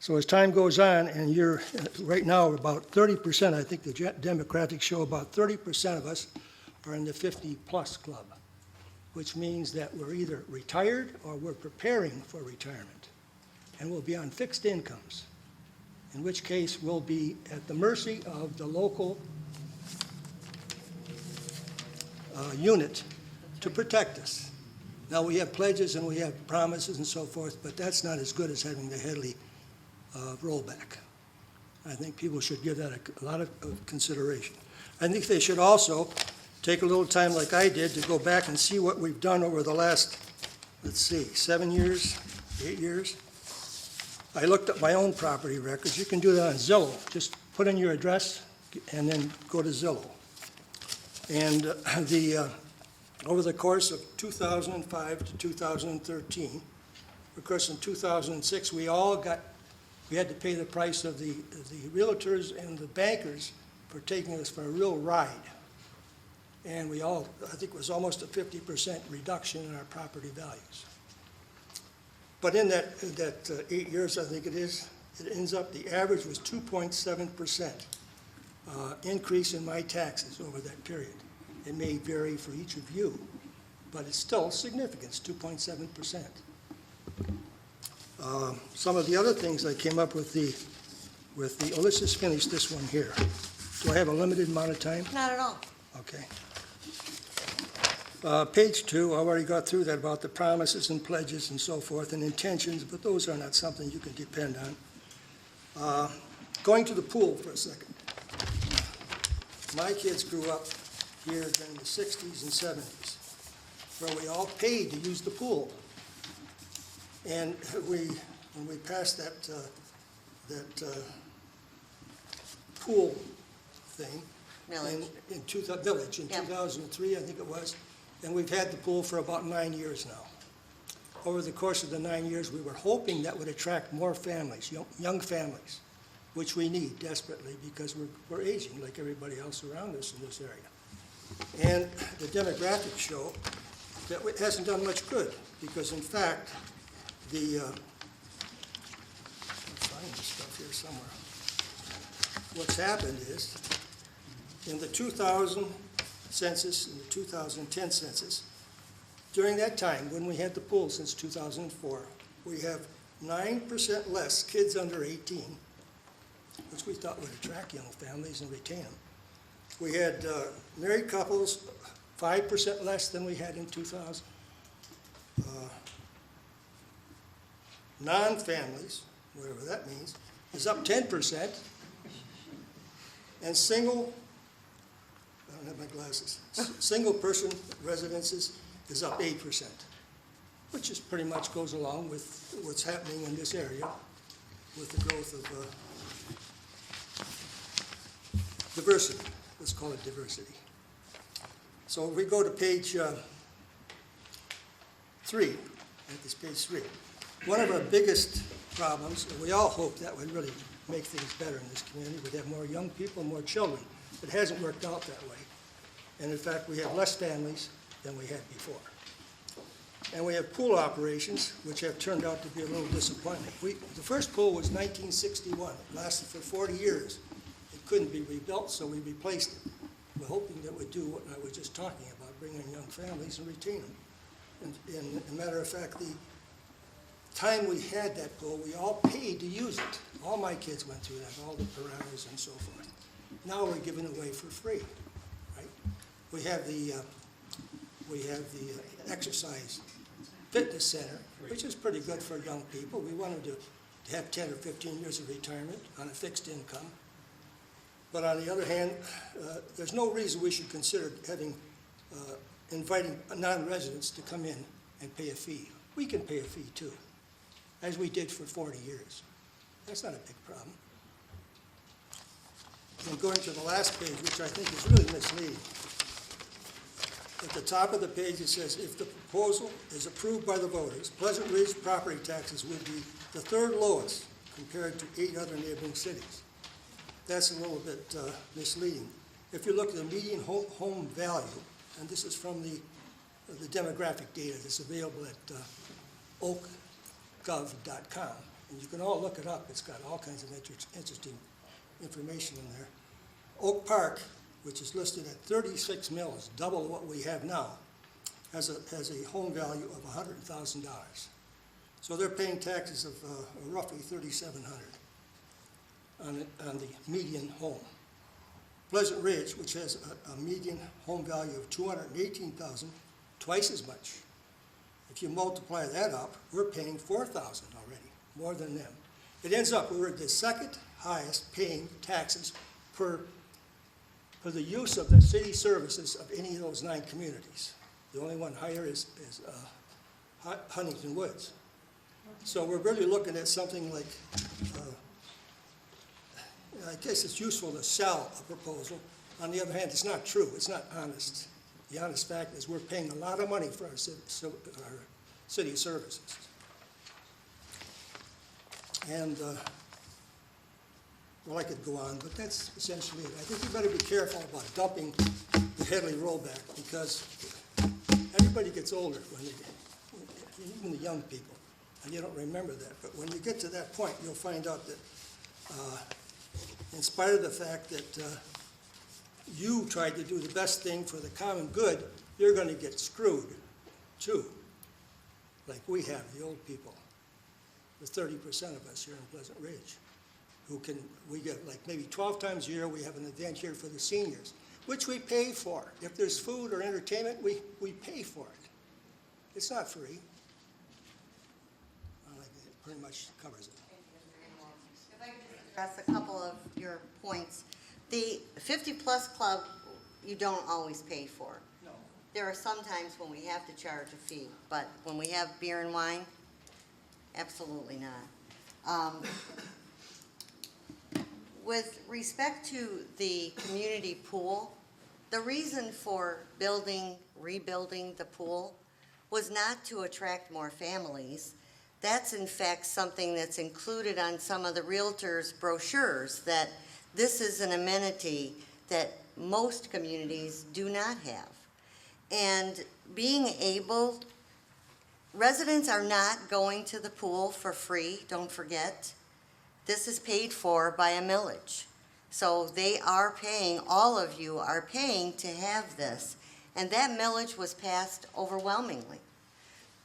So as time goes on, and you're, right now, about 30%, I think the demographics show about 30% of us are in the 50-plus club, which means that we're either retired or we're preparing for retirement, and we'll be on fixed incomes, in which case we'll be at the mercy of the local unit to protect us. Now, we have pledges and we have promises and so forth, but that's not as good as having the Headley rollback. I think people should give that a lot of consideration. I think they should also take a little time, like I did, to go back and see what we've done over the last, 7 years, 8 years. I looked up my own property records. You can do that on Zillow. Just put in your address and then go to Zillow. And over the course of 2005 to 2013, of course, in 2006, we had to pay the price of the realtors and the bankers for taking us for a real ride. And I think it was almost a 50% reduction in our property values. But in that 8 years, I think it ends up, the average was 2.7% increase in my taxes over that period. It may vary for each of you, but it's still significant, it's 2.7%. Some of the other things I came up with oh, let's just finish this one here. Do I have a limited amount of time? Not at all. Okay. Page 2, I already got through that about the promises and pledges and so forth and intentions, but those are not something you can depend on. Going to the pool for a second. My kids grew up here during the 60s and 70s, where we all paid to use the pool. And when we passed that pool thing, Millage. in Village, in Yeah. 2003, I think it was, and we've had the pool for about 9 years now. Over the course of the 9 years, we were hoping that would attract more families, young families, which we need desperately because we're aging like everybody else around us in this area. And the demographics show that it hasn't done much good because, in fact, I'll find this stuff here somewhere. What's happened is, in the 2000 census, in the 2010 census, during that time, when we had the pool since 2004, we have 9% less kids under 18, which we thought would attract young families and retain them. We had married couples, 5% less than we had in 2000. Non-families, whatever that means, is up 10%. And single, I don't have my glasses, single-person residences is up 8%, which is pretty much goes along with what's happening in this area with the growth of diversity. Let's call it diversity. So if we go to page 3, at this page 3, one of our biggest problems, and we all hope that would really make things better in this community, we'd have more young people, more children. It hasn't worked out that way. And in fact, we have less families than we had before. And we have pool operations, which have turned out to be a little disappointing. The first pool was 1961. It lasted for 40 years. It couldn't be rebuilt, so we replaced it. We're hoping that it would do what I was just talking about, bring in young families and retain them. And as a matter of fact, the time we had that pool, we all paid to use it. All my kids went through that, all the piranhas and so forth. Now we're giving it away for free, right? We have the exercise fitness center, which is pretty good for young people. We wanted to have 10 or 15 years of retirement on a fixed income. But on the other hand, there's no reason we should consider inviting non-residents to come in and pay a fee. We can pay a fee too, as we did for 40 years. That's not a big problem. And going to the last page, which I think is really misleading. At the top of the page, it says, if the proposal is approved by the voters, Pleasant Ridge property taxes would be the third lowest compared to 8 other neighboring cities. That's a little bit misleading. If you look at the median home value, and this is from the demographic data that's available at oakgov.com, and you can all look it up. It's got all kinds of interesting information in there. Oak Park, which is listed at 36 mills, double what we have now, has a home value of $100,000. So they're paying taxes of roughly $3,700 on the median home. Pleasant Ridge, which has a median home value of $218,000, twice as much. If you multiply that up, we're paying $4,000 already, more than them. It ends up we're the second highest paying taxes for the use of the city services of any of those 9 communities. The only one higher is Huntington Woods. So we're really looking at something like, I guess it's useful to sell a proposal. On the other hand, it's not true, it's not honest. The honest fact is we're paying a lot of money for our city services. And, well, I could go on, but that's essentially it. I think we better be careful about dumping the Headley rollback, because everybody gets older when they, even the young people, and you don't remember that. But when you get to that point, you'll find out that in spite of the fact that you tried to do the best thing for the common good, you're going to get screwed too, like we have, the old people. There's 30% of us here in Pleasant Ridge who can, we get like maybe 12 times a year, we have an event here for the seniors, which we pay for. If there's food or entertainment, we pay for it. It's not free. I think it pretty much covers it. If I could just address a couple of your points. The 50-plus club, you don't always pay for. No. There are some times when we have to charge a fee, but when we have beer and wine, absolutely not. With respect to the community pool, the reason for rebuilding the pool was not to attract more families. That's in fact something that's included on some of the realtors' brochures, that this is an amenity that most communities do not have. And being able, residents are not going to the pool for free, don't forget. This is paid for by a millage. So they are paying, all of you are paying to have this. And that millage was passed overwhelmingly,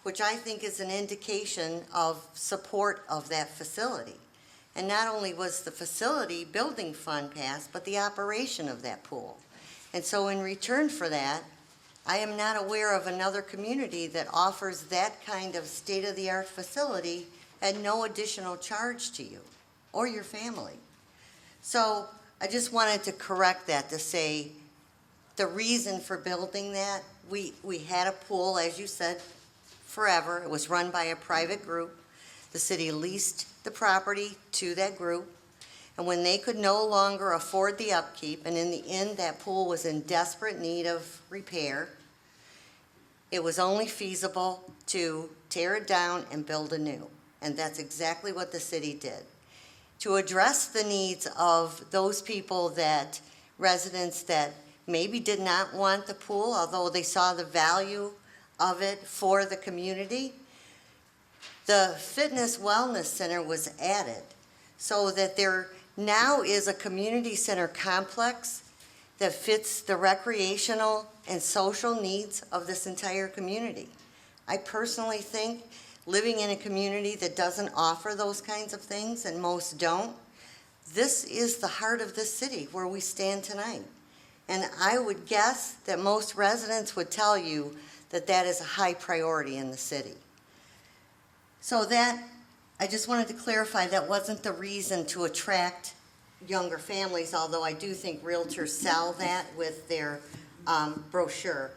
which I think is an indication of support of that facility. And not only was the facility building fund passed, but the operation of that pool. And so in return for that, I am not aware of another community that offers that kind of state-of-the-art facility at no additional charge to you or your family. So I just wanted to correct that, to say the reason for building that, we had a pool, as you said, forever. It was run by a private group. The city leased the property to that group. And when they could no longer afford the upkeep, and in the end that pool was in desperate need of repair, it was only feasible to tear it down and build anew. And that's exactly what the city did. To address the needs of those people, that residents that maybe did not want the pool, although they saw the value of it for the community, the Fitness Wellness Center was added so that there now is a community center complex that fits the recreational and social needs of this entire community. I personally think living in a community that doesn't offer those kinds of things, and most don't, this is the heart of this city where we stand tonight. And I would guess that most residents would tell you that that is a high priority in the city. So that, I just wanted to clarify, that wasn't the reason to attract younger families, although I do think realtors sell that with their brochure.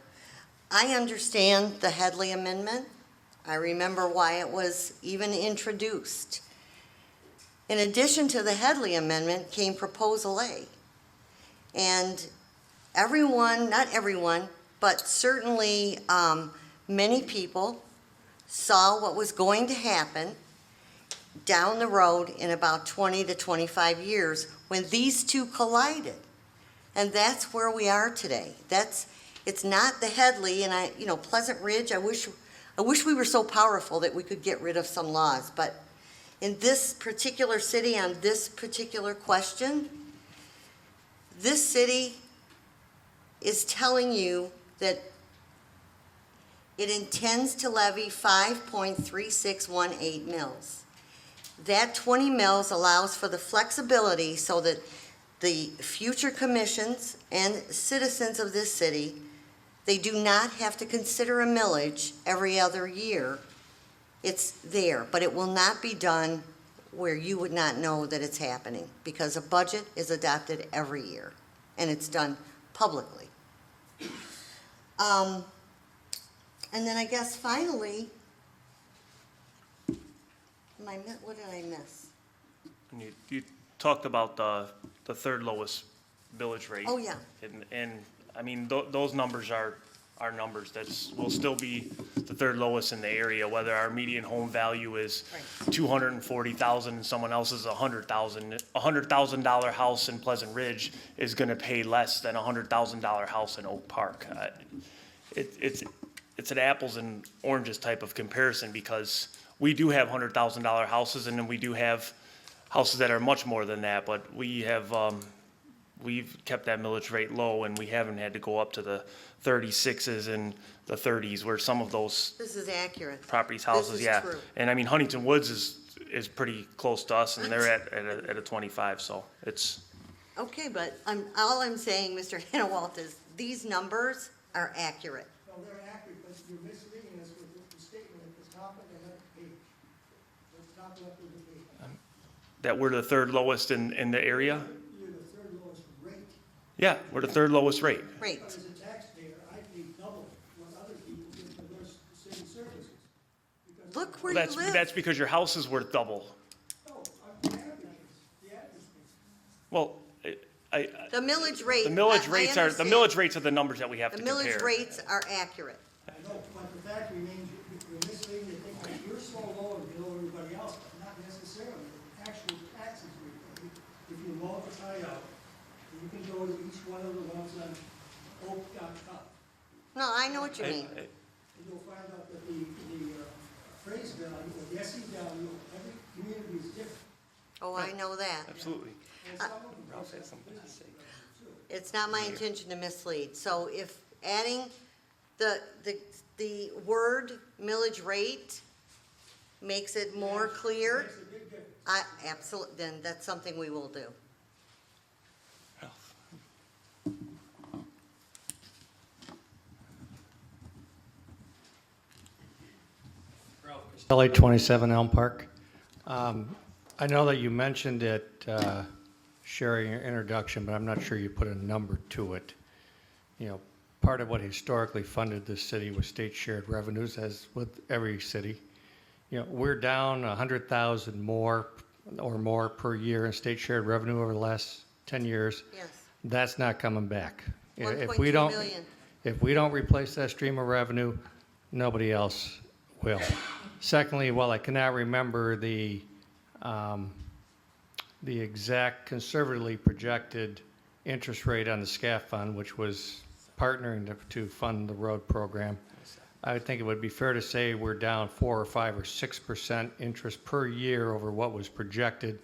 I understand the Headley Amendment. I remember why it was even introduced. In addition to the Headley Amendment came Proposal A. And everyone, not everyone, but certainly many people saw what was going to happen down the road in about 20 to 25 years when these two collided. And that's where we are today. It's not the Headley, and Pleasant Ridge, I wish we were so powerful that we could get rid of some laws, but in this particular city, on this particular question, this city is telling you that it intends to levy 5.3618 mills. That 20 mills allows for the flexibility so that the future commissions and citizens of this city, they do not have to consider a millage every other year. It's there, but it will not be done where you would not know that it's happening, because a budget is adopted every year, and it's done publicly. And then I guess finally, what did I miss? And you talked about the third lowest millage rate. Oh, yeah. And I mean, those numbers are numbers will still be the third lowest in the area, whether our median home value is Right. 240,000 and someone else's 100,000. $100,000 house in Pleasant Ridge is gonna pay less than a $100,000 house in Oak Park. It's an apples and oranges type of comparison, because we do have $100,000 houses, and then we do have houses that are much more than that, but we've kept that millage rate low, and we haven't had to go up to the 36s and the 30s, where some of those This is accurate. properties, This houses, is yeah. true. And I mean, Huntington Woods is pretty close to us, and they're at a 25, so it's, Okay, but all I'm saying, Mr. Hannawalt, is these numbers are accurate. No, they're accurate, but you're misleading us with the statement at the top of the left page. The top left of the page. that we're the third lowest in the area. You're the third lowest rate. Yeah, we're the third lowest rate. Great. But as a taxpayer, I pay double what other people get for their city services. Because Look where you That's live. because your house is worth double. No, the average is. Well, The millage rate. the millage I rates are, the understand. millage rates are the numbers that we have The to millage compare. rates are accurate. I know, but the fact remains, you're misleading to think that you're so low and below everybody else, but not necessarily. The actual taxes we pay, if you multiply out, you can go to each one of the ones on oak.com, No, I know what you mean. and you'll find out that the appraised value, or the SE value of every community is different. Oh, I know that. Absolutely. And some of them Ralph have has something to say. It's not my intention to mislead. So if adding the word millage rate makes it more clear, Makes a big difference. absolutely, then that's something we will do. LA 27 Elm Park. I know that you mentioned it, Sherry, in your introduction, but I'm not sure you put a number to it. You know, part of what historically funded this city was state shared revenues, as with every city. You know, we're down 100,000 more per year in state shared revenue over the last 10 years. Yes. That's not coming back. If 1.2 we don't, million. if we don't replace that stream of revenue, nobody else will. Secondly, while I cannot remember the exact conservatively projected interest rate on the SCAF fund, which was partnering to fund the road program, I would think it would be fair to say we're down 4 or 5 or 6% interest per year over what was projected.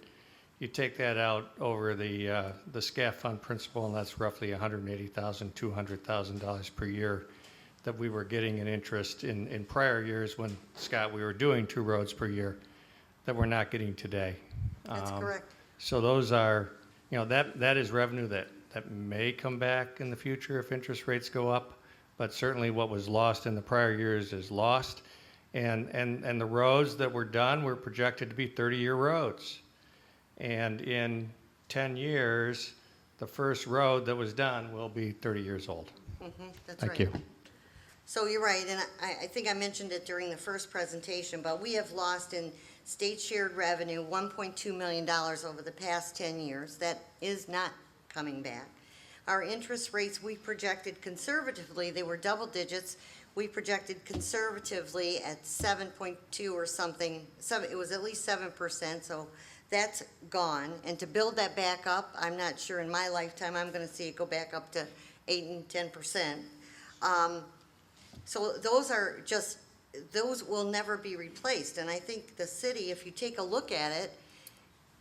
You take that out over the SCAF fund principal, and that's roughly $180,000, $200,000 per year that we were getting in interest in prior years when, Scott, we were doing 2 roads per year that we're not getting today. That's correct. So those are, you know, that is revenue that may come back in the future if interest rates go up, but certainly what was lost in the prior years is lost. And the roads that were done were projected to be 30-year roads. And in 10 years, the first road that was done will be 30 years old. That's right. Thank you. So you're right, and I think I mentioned it during the first presentation, but we have lost in state shared revenue $1.2 million over the past 10 years. That is not coming back. Our interest rates, we projected conservatively, they were double digits. We projected conservatively at 7.2 or something, it was at least 7%, so that's gone. And to build that back up, I'm not sure in my lifetime I'm gonna see it go back up to 8 and 10%. So those will never be replaced. And I think the city, if you take a look at it,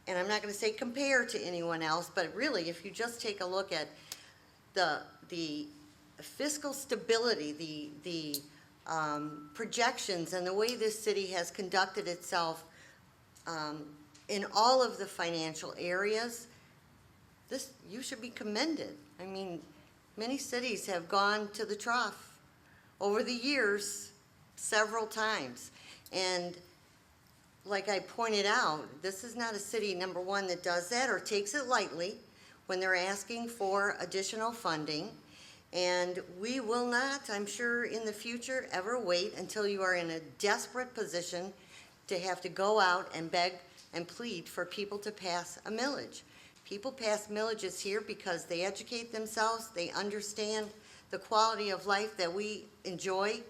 and I'm not gonna say compare to anyone else, but really, if you just take a look at the fiscal stability, the projections, and the way this city has conducted itself in all of the financial areas, you should be commended. I mean, many cities have gone to the trough over the years several times. And like I pointed out, this is not a city, number one, that does that or takes it lightly when they're asking for additional funding. And we will not, I'm sure, in the future, ever wait until you are in a desperate position to have to go out and beg and plead for people to pass a millage. People pass millages here because they educate themselves, they understand the quality of life that we enjoy.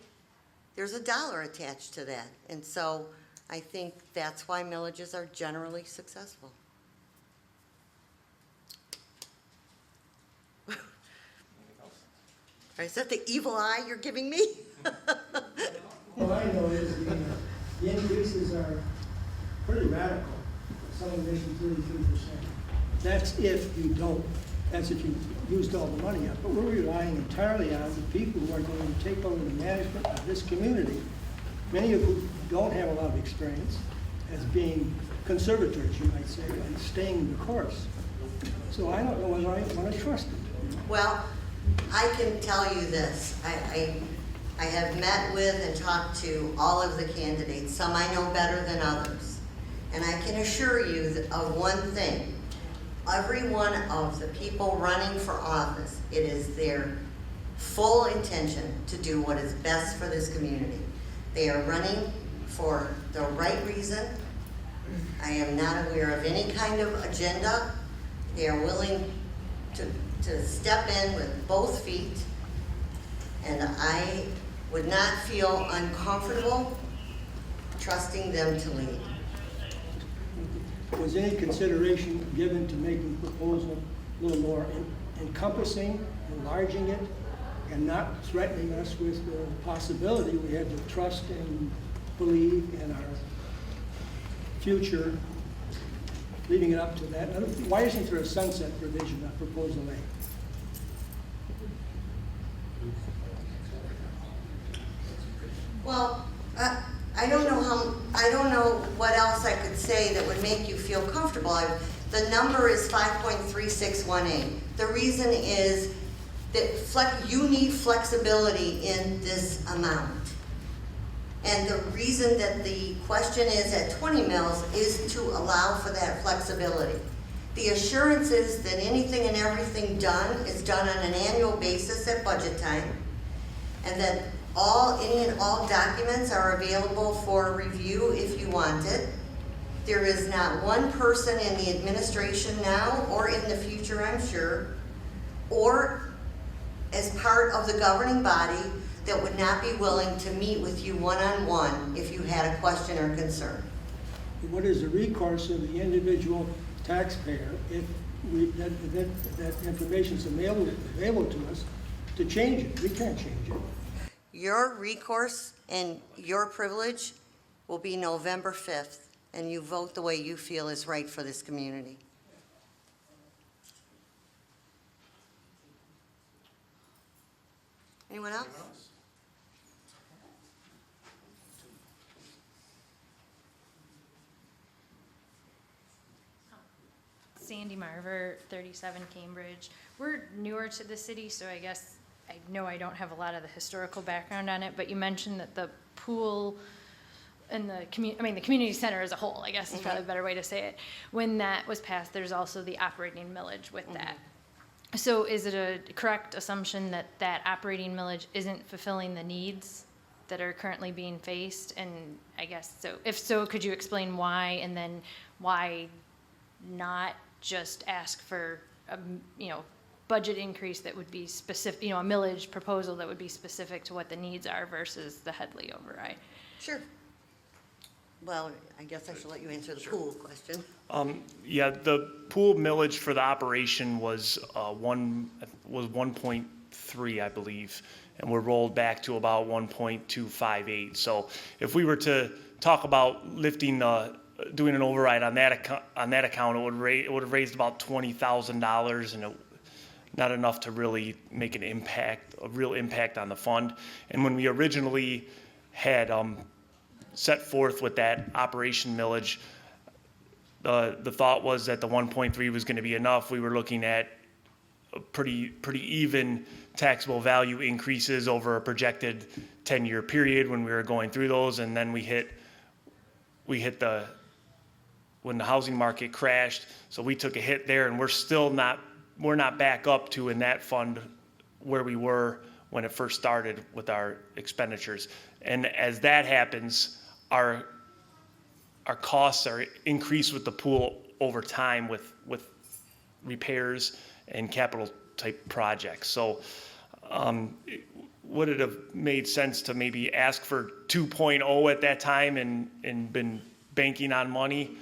There's a dollar attached to that. And so I think that's why millages are generally successful. Is that the evil eye you're giving me? All I know is the increases are pretty radical. Some of them mentioned 33%. That's if you don't, that's if you used all the money up. But we're relying entirely on the people who are going to take over the management of this community, many of whom don't have a lot of experience, as being conservators, you might say, and staying the course. So I don't know whether I want to trust it. Well, I can tell you this. I have met with and talked to all of the candidates. Some I know better than others. And I can assure you of one thing. Every one of the people running for office, it is their full intention to do what is best for this community. They are running for the right reason. I am not aware of any kind of agenda. They are willing to step in with both feet, and I would not feel uncomfortable trusting them to lead. Was any consideration given to making the proposal a little more encompassing, enlarging it, and not threatening us with the possibility we had to trust and believe in our future, leading it up to that? Why isn't there a sunset provision of Proposal A? Well, I don't know what else I could say that would make you feel comfortable. The number is 5.3618. The reason is that you need flexibility in this amount. And the reason that the question is at 20 mils is to allow for that flexibility. The assurance is that anything and everything done is done on an annual basis at budget time, and that any and all documents are available for review if you want it. There is not one person in the administration now or in the future, I'm sure, or as part of the governing body that would not be willing to meet with you one-on-one if you had a question or concern. What is the recourse of the individual taxpayer if that information is available to us to change it? We can't change it. Your recourse and your privilege will be November 5th, and you vote the way you feel is right for this community. Anyone else? Sandy Marver, 37 Cambridge. We're newer to the city, so I guess I know I don't have a lot of the historical background on it, but you mentioned that the pool and the community center as a whole, I guess is probably a better way to say it. When that was passed, there's also the operating millage with that. So is it a correct assumption that that operating millage isn't fulfilling the needs that are currently being faced? And I guess so, if so, could you explain why, and then why not just ask for a, budget increase that would be specific, a millage proposal that would be specific to what the needs are versus the Headley override? Sure. Well, I guess I should let you answer the pool question. Yeah, the pool millage for the operation was 1.3, I believe, and we're rolled back to about 1.258. So if we were to talk about lifting, doing an override on that account, it would have raised about $20,000, and not enough to really make a real impact on the fund. And when we originally had set forth with that operation millage, the thought was that the 1.3 was going to be enough. We were looking at a pretty even taxable value increases over a projected 10-year period when we were going through those, and then we hit when the housing market crashed. So we took a hit there, and we're not back up to in that fund where we were when it first started with our expenditures. And as that happens, our our costs are increased with the pool over time with repairs and capital type projects. So would it have made sense to maybe ask for 2.0 at that time and been banking on money?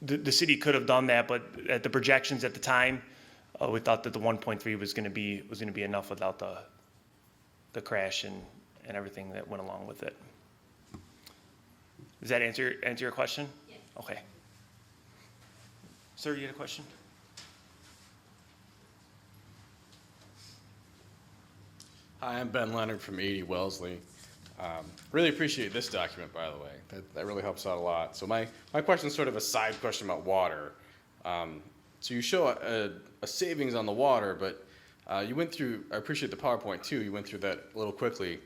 The city could have done that, but at the projections at the time, we thought that the 1.3 was going to be enough without the crash and everything that went along with it. Does that answer your question? Yes. Okay. Sir, you had a question? Hi, I'm Ben Leonard from 80 Wellesley. Really appreciate this document, by the way. That really helps out a lot. So my question is sort of a side question about water. So you show a savings on the water, but you went through, I appreciate the PowerPoint too, you went through that a little quickly.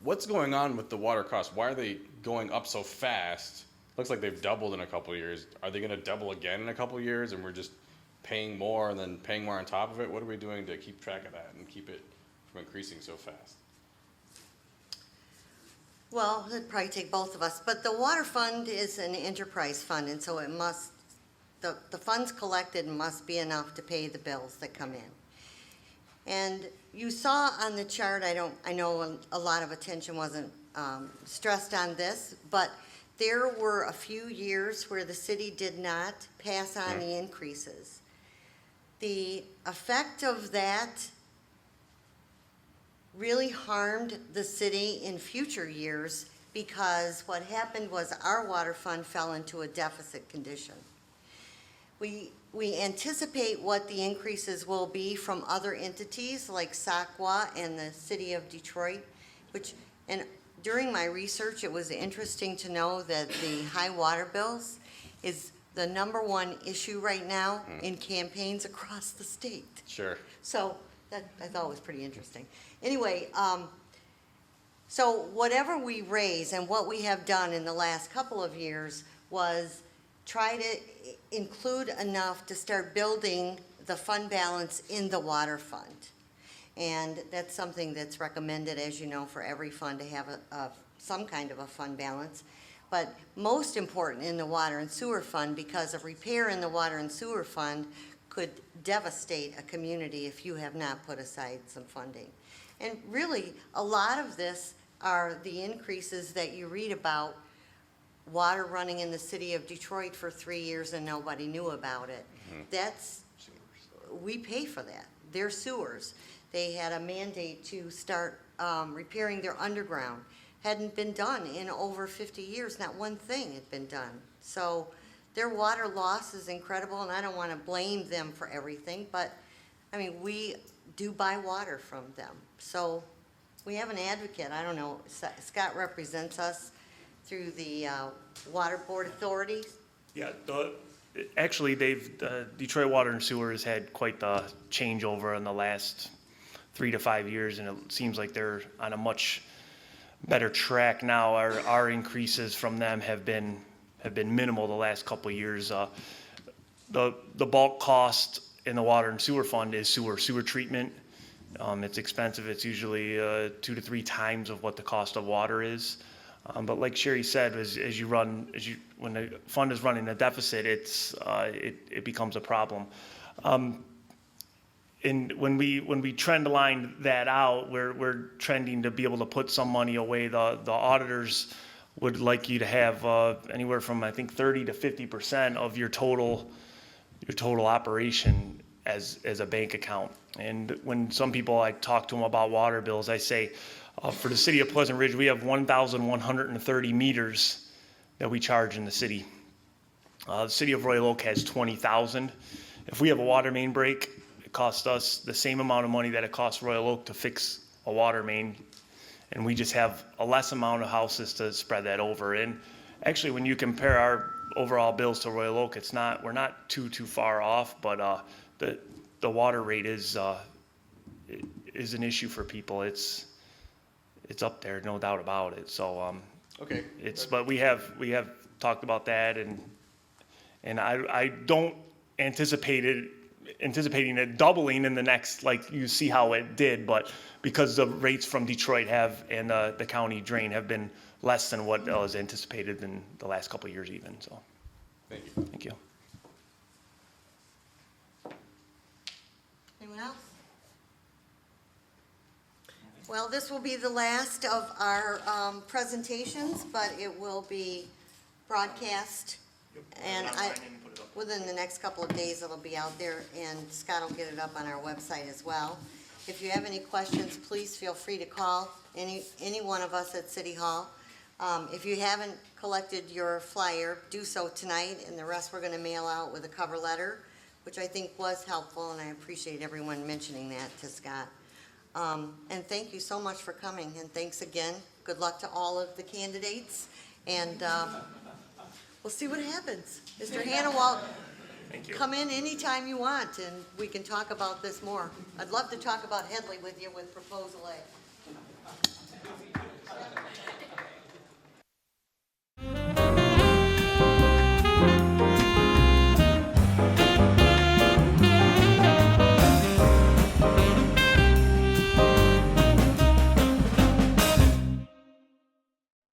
What's going on with the water costs? Why are they going up so fast? Looks like they've doubled in a couple of years. Are they gonna double again in a couple of years and we're just paying more and then paying more on top of it? What are we doing to keep track of that and keep it from increasing so fast? Well, it'd probably take both of us, but the water fund is an enterprise fund, and so it must, the funds collected must be enough to pay the bills that come in. And you saw on the chart, I know a lot of attention wasn't stressed on this, but there were a few years where the city did not pass on the increases. The effect of that really harmed the city in future years because what happened was our water fund fell into a deficit condition. We anticipate what the increases will be from other entities like SACWA and the city of Detroit, and during my research, it was interesting to know that the high water bills is the #1 issue right now in campaigns across the state. Sure. So that I thought was pretty interesting. Anyway, so whatever we raise and what we have done in the last couple of years was try to include enough to start building the fund balance in the water fund. And that's something that's recommended, as you know, for every fund to have some kind of a fund balance. But most important in the water and sewer fund, because a repair in the water and sewer fund could devastate a community if you have not put aside some funding. And really, a lot of this are the increases that you read about, water running in the city of Detroit for 3 years and nobody knew about it. We pay for that. They're sewers. They had a mandate to start repairing their underground. Hadn't been done in over 50 years. Not one thing had been done. So their water loss is incredible, and I don't want to blame them for everything, but I mean, we do buy water from them. So we have an advocate. I don't know, Scott represents us through the Water Board Authority. Yeah, actually, Detroit Water and Sewer has had quite the changeover in the last 3 to 5 years, and it seems like they're on a much better track now. Our increases from them have been minimal the last couple of years. The bulk cost in the water and sewer fund is sewer treatment. It's expensive. It's usually 2 to 3 times of what the cost of water is. But like Sherry said, when the fund is running a deficit, it becomes a problem. And when we trend line that out, we're trending to be able to put some money away. The auditors would like you to have anywhere from, I think, 30 to 50% of your total operation as a bank account. And when some people, I talk to them about water bills, I say, for the city of Pleasant Ridge, we have 1,130 meters that we charge in the city. The city of Royal Oak has 20,000. If we have a water main break, it costs us the same amount of money that it costs Royal Oak to fix a water main, and we just have a less amount of houses to spread that over. And actually, when you compare our overall bills to Royal Oak, we're not too far off, but the water rate is an issue for people. It's up there, no doubt about it. So Okay. but we have talked about that, and I don't anticipating it doubling in the next, like you see how it did, but because the rates from Detroit and the county drain have been less than what was anticipated in the last couple of years even, so, Thank you. thank you. Anyone else? Well, this will be the last of our presentations, but it will be broadcast. And within the next couple of days, it'll be out there, and Scott will get it up on our website as well. If you have any questions, please feel free to call any one of us at City Hall. If you haven't collected your flyer, do so tonight, and the rest we're gonna mail out with a cover letter, which I think was helpful, and I appreciate everyone mentioning that to Scott. And thank you so much for coming, and thanks again. Good luck to all of the candidates, and we'll see what happens. Mr. Hannawalt, Thank you. come in anytime you want, and we can talk about this more. I'd love to talk about Headley with you with Proposal A.